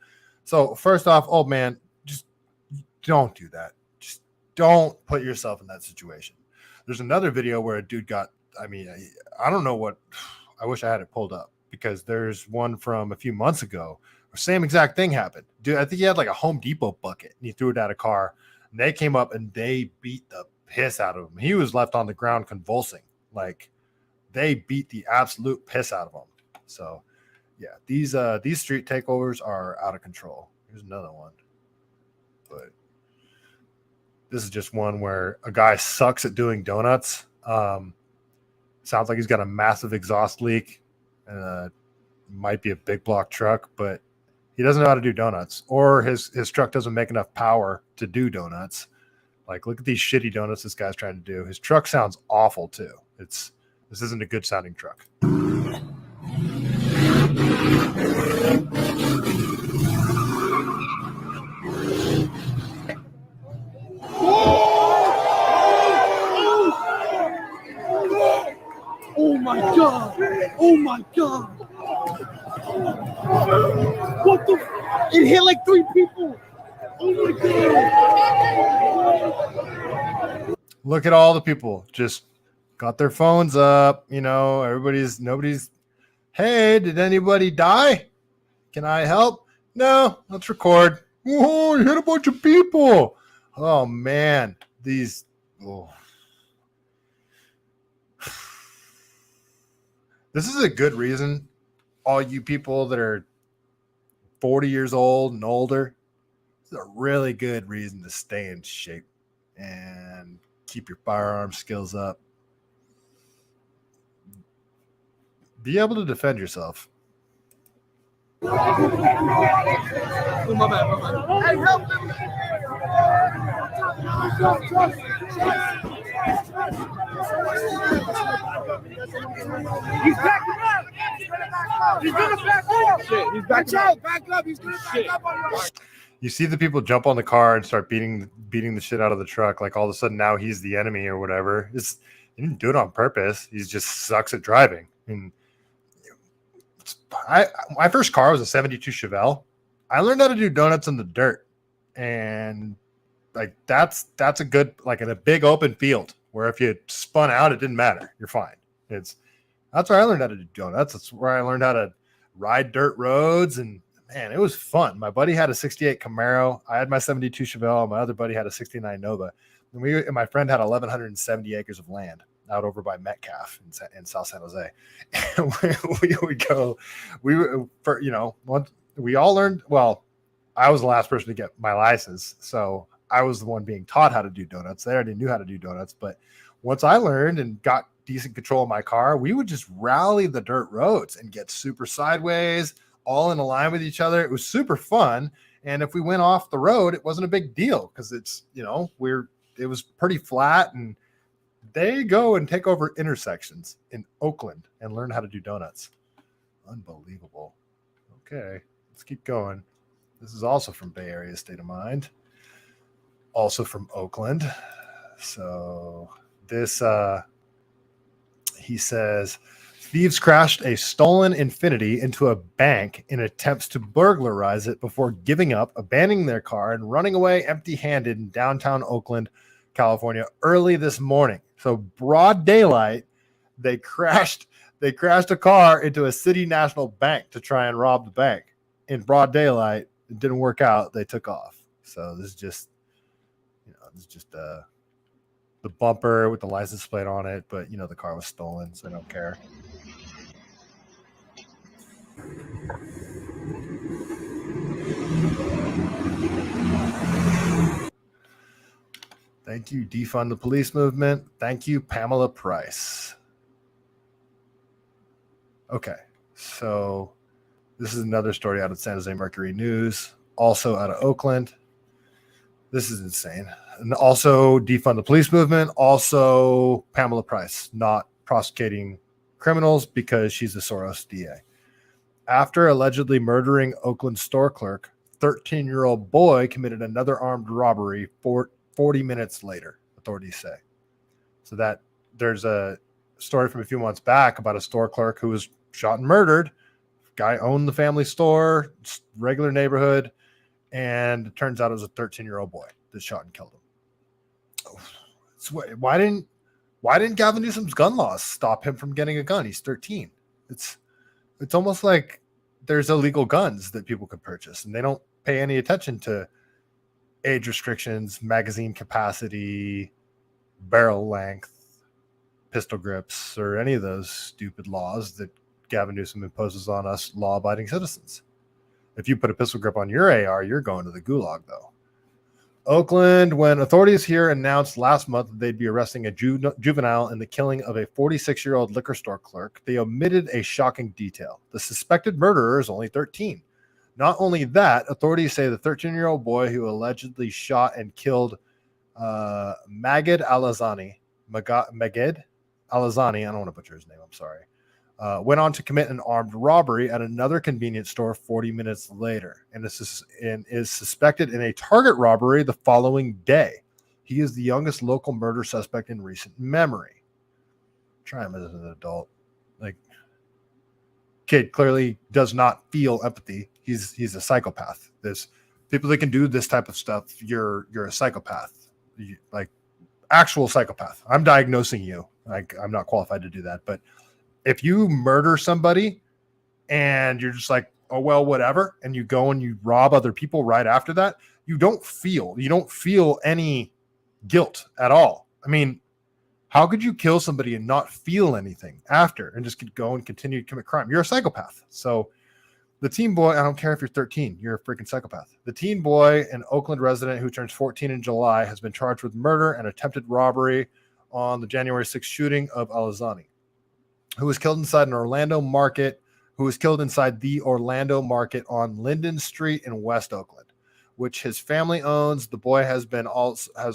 So first off, old man, just don't do that. Just don't put yourself in that situation. There's another video where a dude got, I don't know what, I wish I had it pulled up because there's one from a few months ago. Same exact thing happened. Dude, I think he had like a Home Depot bucket and he threw it at a car and they came up and they beat the piss out of him. He was left on the ground convulsing. Like they beat the absolute piss out of him. So yeah, these street takeovers are out of control. Here's another one. But this is just one where a guy sucks at doing donuts. Sounds like he's got a massive exhaust leak and might be a big block truck, but he doesn't know how to do donuts, or his truck doesn't make enough power to do donuts. Like, look at these shitty donuts this guy's trying to do. His truck sounds awful too. This isn't a good sounding truck. Oh my God! Oh my God! What the? It hit like 3 people. Oh my God! Look at all the people just got their phones up. You know, nobody's. Hey, did anybody die? Can I help? No, let's record. Oh, you hit a bunch of people. Oh man, these. Oh. This is a good reason, all you people that are 40 years old and older, this is a really good reason to stay in shape and keep your firearm skills up. Be able to defend yourself. Oh, my bad. Hey, help them. He's backing up. He's gonna back up. Shit, he's backing up. Back up. He's gonna back up on you. You see the people jump on the car and start beating the shit out of the truck. Like all of a sudden now he's the enemy or whatever. He didn't do it on purpose. He just sucks at driving. And my first car was a 72 Chevelle. I learned how to do donuts in the dirt. And like that's a good, like in a big open field where if you spun out, it didn't matter. You're fine. That's where I learned how to do donuts. That's where I learned how to ride dirt roads. And man, it was fun. My buddy had a 68 Camaro. I had my 72 Chevelle. My other buddy had a 69 Nova. We and my friend had 1,170 acres of land out over by Metcalf in South San Jose. And we would go, once we all learned, well, I was the last person to get my license. So I was the one being taught how to do donuts. They already knew how to do donuts. But once I learned and got decent control of my car, we would just rally the dirt roads and get super sideways, all in a line with each other. It was super fun. And if we went off the road, it wasn't a big deal because it's, it was pretty flat, and they go and take over intersections in Oakland and learn how to do donuts. Unbelievable. Okay, let's keep going. This is also from Bay Area State of Mind, also from Oakland. So this, he says, thieves crashed a stolen Infiniti into a bank in attempts to burglarize it before giving up, abandoning their car, and running away empty-handed in downtown Oakland, California, early this morning. So broad daylight, they crashed a car into a City National Bank to try and rob the bank. In broad daylight, it didn't work out. They took off. So this is just, the bumper with the license plate on it, but the car was stolen, so I don't care. Thank you, Defund the Police Movement. Thank you, Pamela Price. Okay, so this is another story out of San Jose Mercury News, also out of Oakland. This is insane. And also Defund the Police Movement, also Pamela Price, not prosecuting criminals because she's a Soros DA. After allegedly murdering Oakland store clerk, 13-year-old boy committed another armed robbery 40 minutes later, authorities say. So that there's a story from a few months back about a store clerk who was shot and murdered. Guy owned the family store, regular neighborhood, and it turns out it was a 13-year-old boy that shot and killed him. So why didn't Gavin Newsom's gun laws stop him from getting a gun? He's 13. It's almost like there's illegal guns that people could purchase, and they don't pay any attention to age restrictions, magazine capacity, barrel length, pistol grips, or any of those stupid laws that Gavin Newsom imposes on us law-abiding citizens. If you put a pistol grip on your AR, you're going to the gulag, though. Oakland, when authorities here announced last month that they'd be arresting a juvenile in the killing of a 46-year-old liquor store clerk, they omitted a shocking detail. The suspected murderer is only 13. Not only that, authorities say the 13-year-old boy who allegedly shot and killed Maged Alazani, I don't want to butcher his name, I'm sorry, went on to commit an armed robbery at another convenience store 40 minutes later and is suspected in a Target robbery the following day. He is the youngest local murder suspect in recent memory. Try him as an adult. Like, kid clearly does not feel empathy. He's a psychopath. There's people that can do this type of stuff. You're a psychopath, like actual psychopath. I'm diagnosing you. Like, I'm not qualified to do that, but if you murder somebody and you're just like, oh, well, whatever, and you go and you rob other people right after that, you don't feel any guilt at all. I mean, how could you kill somebody and not feel anything after and just go and continue to commit crime? You're a psychopath. So the teen boy, I don't care if you're 13, you're a freaking psychopath. The teen boy, an Oakland resident who turns 14 in July, has been charged with murder and attempted robbery on the January 6th shooting of Alazani, who was killed inside the Orlando market on Linden Street in West Oakland, which his family owns. The boy has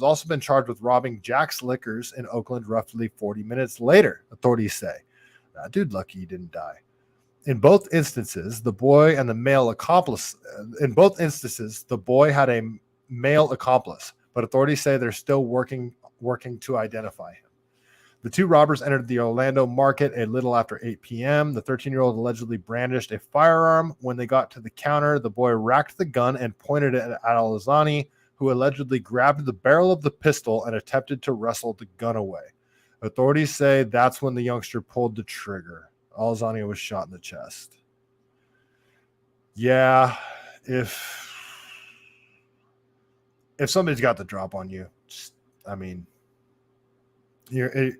also been charged with robbing Jack's Liquors in Oakland roughly 40 minutes later, authorities say. That dude lucky he didn't die. In both instances, the boy had a male accomplice, but authorities say they're still working to identify him. The two robbers entered the Orlando market a little after 8 p.m. The 13-year-old allegedly brandished a firearm. When they got to the counter, the boy racked the gun and pointed it at Alazani, who allegedly grabbed the barrel of the pistol and attempted to wrestle the gun away. Authorities say that's when the youngster pulled the trigger. Alazani was shot in the chest. Yeah, if somebody's got the drop on you, just I mean, that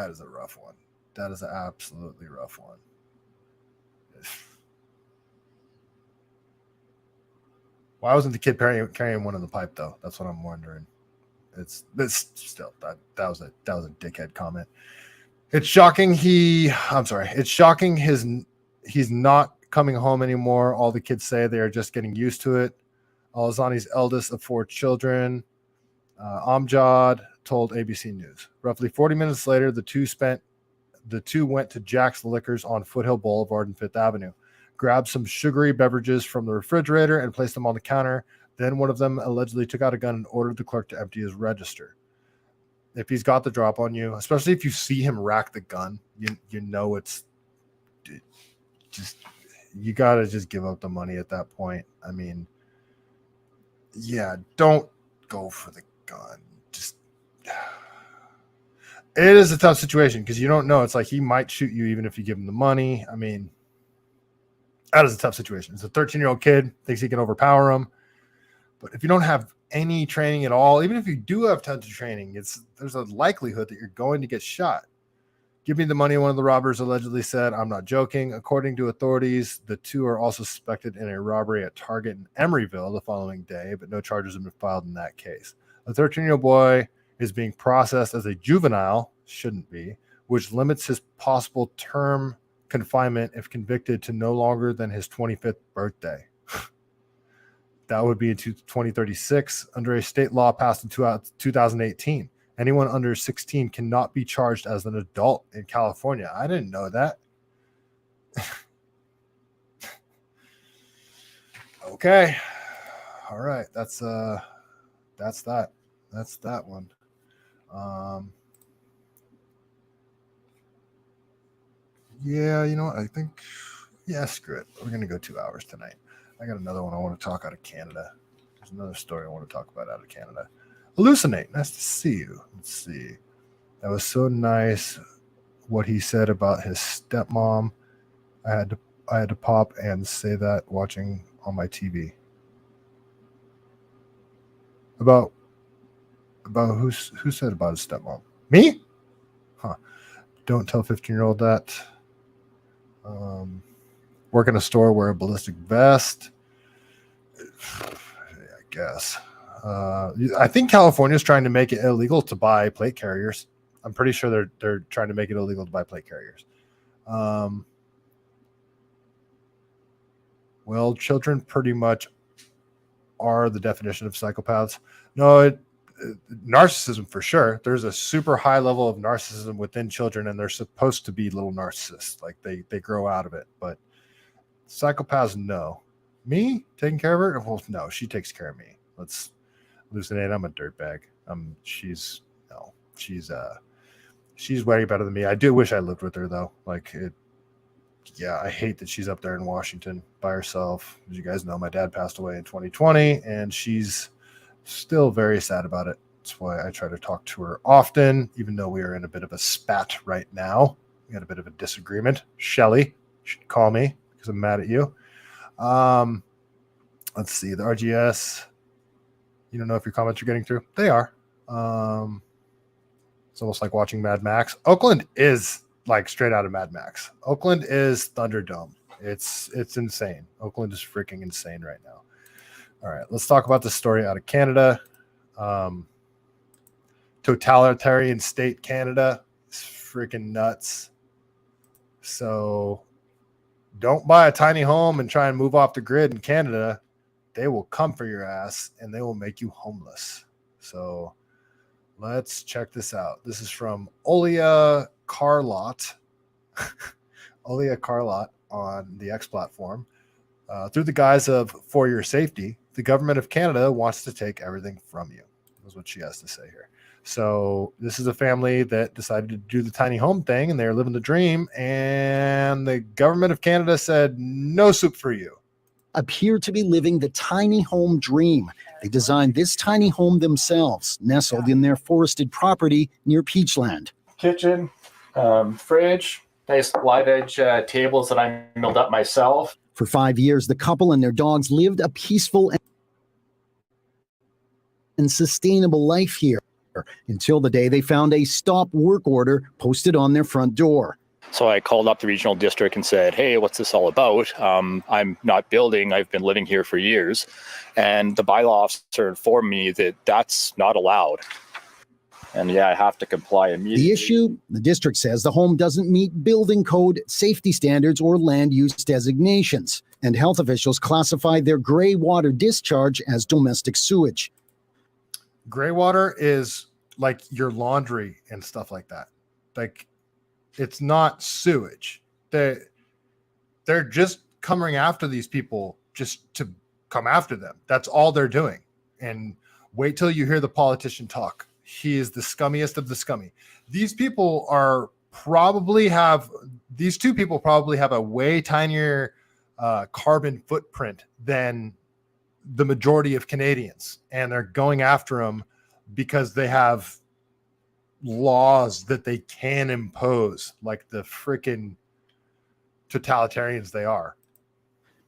is a rough one. That is an absolutely rough one. Why wasn't the kid carrying one in the pipe though? That's what I'm wondering. It's still that was a dickhead comment. It's shocking. It's shocking he's not coming home anymore. All the kids say they are just getting used to it. Alazani's eldest of 4 children, Amjad, told ABC News. Roughly 40 minutes later, the two went to Jack's Liquors on Foothill Boulevard and Fifth Avenue, grabbed some sugary beverages from the refrigerator and placed them on the counter. Then one of them allegedly took out a gun and ordered the clerk to empty his register. If he's got the drop on you, especially if you see him rack the gun, you know it's just, you got to just give up the money at that point. I mean, yeah, don't go for the gun. Just, it is a tough situation because you don't know. It's like he might shoot you even if you give him the money. I mean, that is a tough situation. It's a 13-year-old kid, thinks he can overpower him. But if you don't have any training at all, even if you do have tons of training, there's a likelihood that you're going to get shot. Give me the money, one of the robbers allegedly said. I'm not joking. According to authorities, the two are also suspected in a robbery at Target in Emeryville the following day, but no charges have been filed in that case. A 13-year-old boy is being processed as a juvenile, shouldn't be, which limits his possible term confinement if convicted to no longer than his 25th birthday. That would be in 2036 under a state law passed in 2018. Anyone under 16 cannot be charged as an adult in California. I didn't know that. Okay. All right. That's that. That's that one. Yeah, you know what? I think, yeah, screw it. We're going to go 2 hours tonight. I got another one I want to talk out of Canada. There's another story I want to talk about out of Canada. Hallucinate. Nice to see you. Let's see. That was so nice what he said about his stepmom. I had to pop and say that watching on my TV. About who said about his stepmom? Me? Huh. Don't tell 15-year-old that. Work in a store, wear a ballistic vest. I guess. I think California is trying to make it illegal to buy plate carriers. I'm pretty sure they're trying to make it illegal to buy plate carriers. Well, children pretty much are the definition of psychopaths. No, narcissism for sure. There's a super high level of narcissism within children, and they're supposed to be little narcissists. Like they grow out of it. But psychopaths, no. Me taking care of her? Well, no, she takes care of me. Let's hallucinate. I'm a dirtbag. She's way better than me. I do wish I lived with her though. Yeah, I hate that she's up there in Washington by herself. As you guys know, my dad passed away in 2020, and she's still very sad about it. That's why I try to talk to her often, even though we are in a bit of a spat right now. We got a bit of a disagreement. Shelly should call me because I'm mad at you. Let's see. The RGS. You don't know if your comments are getting through. They are. It's almost like watching Mad Max. Oakland is like straight out of Mad Max. Oakland is Thunderdome. It's insane. Oakland is freaking insane right now. All right, let's talk about the story out of Canada. Totalitarian state Canada is freaking nuts. So don't buy a tiny home and try and move off the grid in Canada. They will come for your ass and they will make you homeless. So let's check this out. This is from Olia Carlot. Olia Carlot on the X platform. Through the guise of for your safety, the government of Canada wants to take everything from you. That's what she has to say here. So this is a family that decided to do the tiny home thing, and they're living the dream. And the government of Canada said, no soup for you. Appear to be living the tiny home dream. They designed this tiny home themselves, nestled in their forested property near Peachland. Kitchen, fridge, nice live edge tables that I milled up myself. For 5 years, the couple and their dogs lived a peaceful and sustainable life here, until the day they found a stop work order posted on their front door. So I called up the regional district and said, hey, what's this all about? I'm not building. I've been living here for years. And the bylaw officer informed me that that's not allowed. And yeah, I have to comply immediately. The issue, the district says the home doesn't meet building code, safety standards, or land use designations. And health officials classified their gray water discharge as domestic sewage. Gray water is like your laundry and stuff like that. Like, it's not sewage. They're just coming after these people just to come after them. That's all they're doing. And wait till you hear the politician talk. He is the scummiest of the scummy. These two people probably have a way tinier carbon footprint than the majority of Canadians. And they're going after them because they have laws that they can impose, like the freaking totalitarians they are.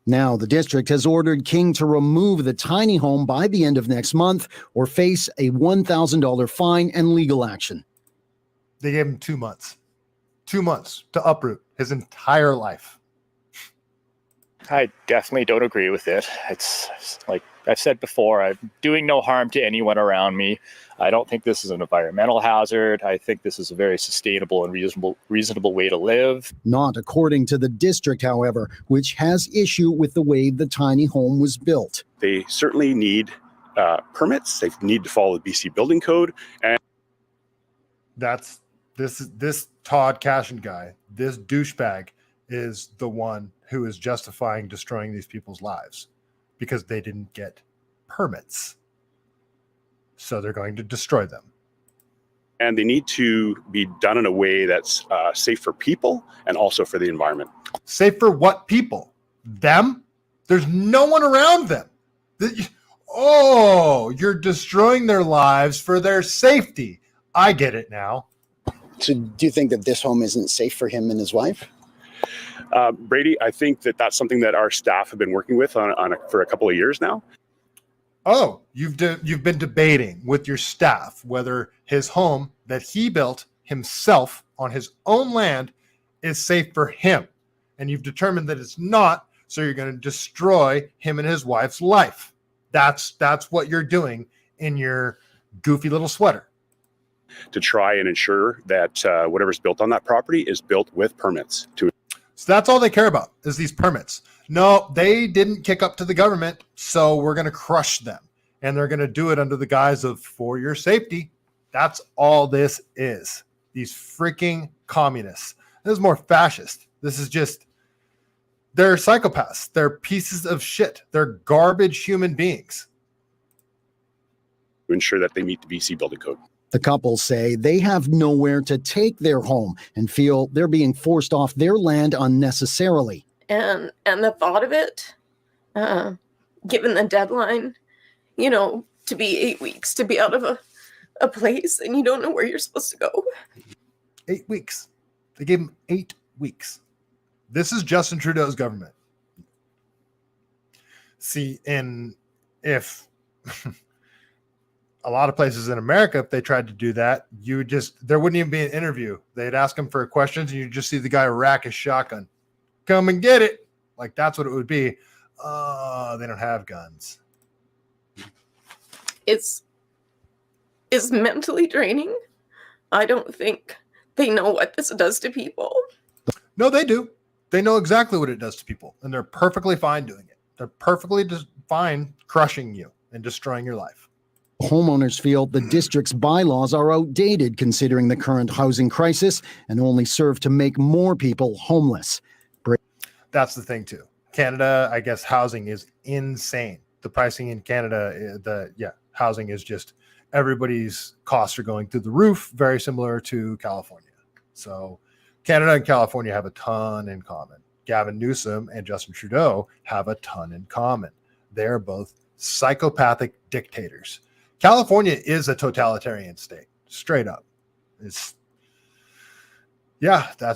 Now, the district has ordered King to remove the tiny home by the end of next month or face a $1,000 fine and legal action. They gave him 2 months. 2 months to uproot his entire life. I definitely don't agree with it. It's like I've said before, I'm doing no harm to anyone around me. I don't think this is an environmental hazard. I think this is a very sustainable and reasonable way to live. Not according to the district, however, which has issue with the way the tiny home was built. They certainly need permits. They need to follow the BC building code. And this Todd Cashin guy, this douchebag, is the one who is justifying destroying these people's lives because they didn't get permits. So they're going to destroy them. And they need to be done in a way that's safe for people and also for the environment. Safe for what people? Them? There's no one around them. Oh, you're destroying their lives for their safety. I get it now. So do you think that this home isn't safe for him and his wife? Brady, I think that that's something that our staff have been working with for a couple of years now. Oh, you've been debating with your staff whether his home that he built himself on his own land is safe for him. And you've determined that it's not, so you're going to destroy him and his wife's life. That's what you're doing in your goofy little sweater. To try and ensure that whatever's built on that property is built with permits. So that's all they care about is these permits. No, they didn't kick up to the government, so we're going to crush them. And they're going to do it under the guise of for your safety. That's all this is. These freaking communists. This is more fascist. This is just, they're psychopaths. They're pieces of shit. They're garbage human beings. To ensure that they meet the BC building code. The couple say they have nowhere to take their home and feel they're being forced off their land unnecessarily. And the thought of it, given the deadline, to be 8 weeks to be out of a place and you don't know where you're supposed to go. 8 weeks. They gave him 8 weeks. This is Justin Trudeau's government. See, if a lot of places in America, if they tried to do that, there wouldn't even be an interview. They'd ask him for questions and you just see the guy rack his shotgun. Come and get it. Like, that's what it would be. They don't have guns. It's mentally draining. I don't think they know what this does to people. No, they do. They know exactly what it does to people, and they're perfectly fine doing it. They're perfectly fine crushing you and destroying your life. Homeowners feel the district's bylaws are outdated considering the current housing crisis and only serve to make more people homeless. That's the thing too. Canada, I guess housing is insane. The pricing in Canada, housing is just, everybody's costs are going through the roof, very similar to California. So Canada and California have a ton in common. Gavin Newsom and Justin Trudeau have a ton in common. They're both psychopathic dictators. California is a totalitarian state, straight up. That's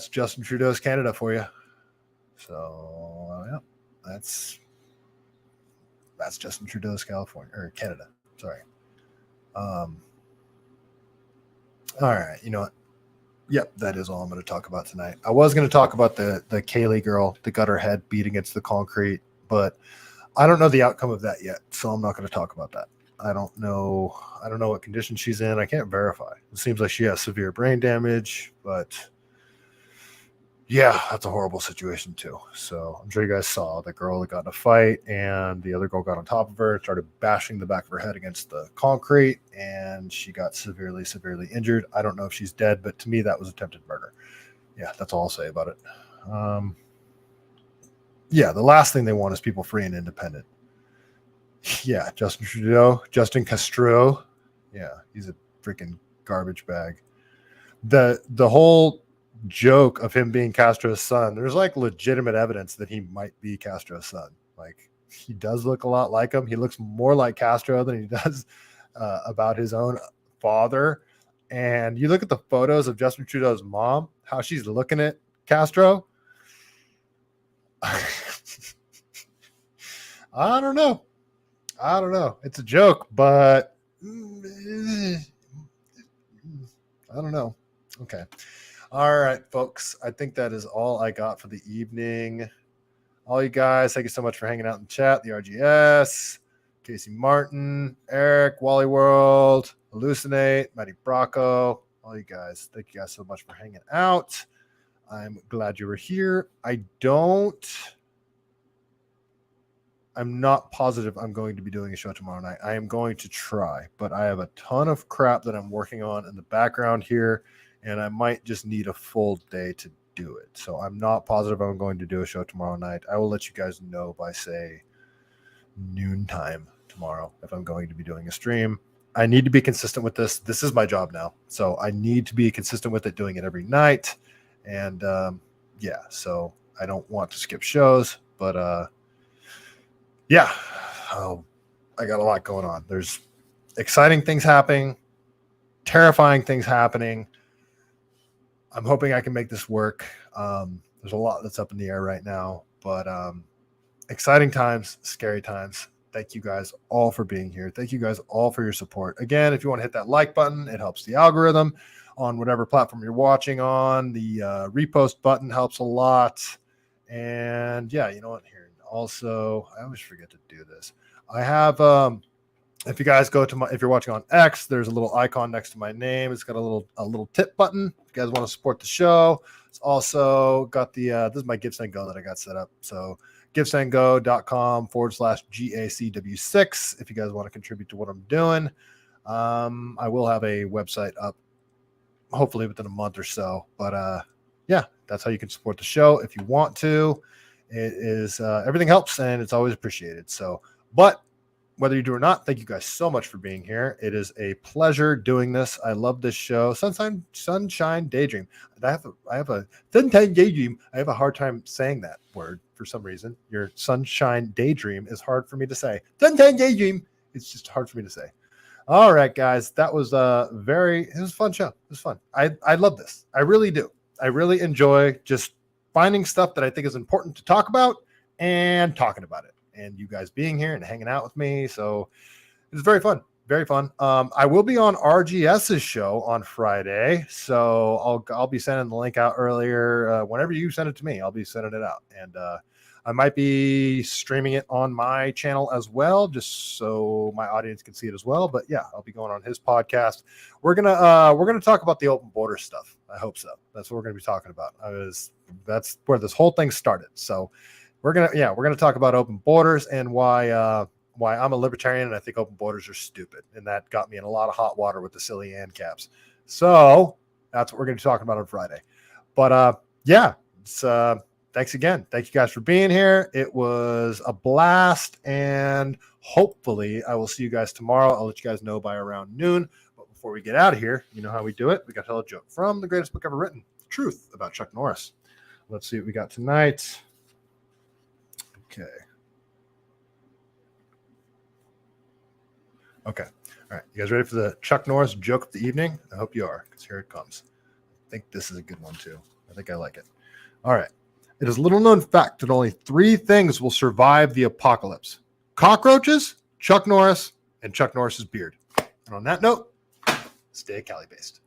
Justin Trudeau's Canada for you. So that's Justin Trudeau's California or Canada. Sorry. All right, you know what? Yep, that is all I'm going to talk about tonight. I was going to talk about the Kaylee girl that got her head beat against the concrete, but I don't know the outcome of that yet, so I'm not going to talk about that. I don't know what condition she's in. I can't verify. It seems like she has severe brain damage, but yeah, that's a horrible situation too. So I'm sure you guys saw the girl that got in a fight and the other girl got on top of her and started bashing the back of her head against the concrete, and she got severely injured. I don't know if she's dead, but to me that was attempted murder. Yeah, that's all I'll say about it. Yeah, the last thing they want is people free and independent. Yeah, Justin Castro. Yeah, he's a freaking garbage bag. The whole joke of him being Castro's son, there's like legitimate evidence that he might be Castro's son. Like, he does look a lot like him. He looks more like Castro than he does about his own father. And you look at the photos of Justin Trudeau's mom, how she's looking at Castro. I don't know. It's a joke, but I don't know. Okay. All right, folks. I think that is all I got for the evening. All you guys, thank you so much for hanging out in the chat. The RGS, Casey Martin, Eric, Wally World, Hallucinate, Matty Bracco. All you guys, thank you guys so much for hanging out. I'm glad you were here. I'm not positive I'm going to be doing a show tomorrow night. I am going to try, but I have a ton of crap that I'm working on in the background here, and I might just need a full day to do it. So I'm not positive I'm going to do a show tomorrow night. I will let you guys know by, say, noontime tomorrow if I'm going to be doing a stream. I need to be consistent with this. This is my job now, so I need to be consistent with it, doing it every night. And yeah, so I don't want to skip shows, but yeah, I got a lot going on. There's exciting things happening, terrifying things happening. I'm hoping I can make this work. There's a lot that's up in the air right now, but exciting times, scary times. Thank you guys all for being here. Thank you guys all for your support. Again, if you want to hit that like button, it helps the algorithm on whatever platform you're watching on. The repost button helps a lot. And yeah, you know what? Here. Also, I always forget to do this. I have, if you guys go to if you're watching on X, there's a little icon next to my name. It's got a little tip button. If you guys want to support the show, it's also got the, this is my GiveSendGo that I got set up. So givesendgo.com/GACW6. If you guys want to contribute to what I'm doing, I will have a website up hopefully within a month or so, but yeah, that's how you can support the show if you want to. It is everything helps and it's always appreciated. So, but whether you do or not, thank you guys so much for being here. It is a pleasure doing this. I love this show. Sunshine Daydream. I have a Sunshine Daydream. I have a hard time saying that word for some reason. Your Sunshine Daydream is hard for me to say. Sunshine Daydream. It's just hard for me to say. All right, guys. That was it was a fun show. It was fun. I love this. I really do. I really enjoy just finding stuff that I think is important to talk about and talking about it, and you guys being here and hanging out with me. So it's very fun, very fun. I will be on RGS's show on Friday, so I'll be sending the link out earlier. Whenever you send it to me, I'll be sending it out, and I might be streaming it on my channel as well, just so my audience can see it as well. But yeah, I'll be going on his podcast. We're gonna talk about the open border stuff. I hope so. That's what we're gonna be talking about. That's where this whole thing started. So we're gonna talk about open borders and why I'm a libertarian and I think open borders are stupid, and that got me in a lot of hot water with the silly ANCAPs. So that's what we're gonna be talking about on Friday. But yeah, it's thanks again. Thank you guys for being here. It was a blast, and hopefully I will see you guys tomorrow. I'll let you guys know by around noon. But before we get out of here, you know how we do it. We got to tell a joke from the greatest book ever written, Truth About Chuck Norris. Let's see what we got tonight. Okay. All right. You guys ready for the Chuck Norris joke of the evening? I hope you are, because here it comes. I think this is a good one, too. I think I like it. All right. It is little known fact that only 3 things will survive the apocalypse: cockroaches, Chuck Norris, and Chuck Norris's beard. And on that note, stay Cali-based.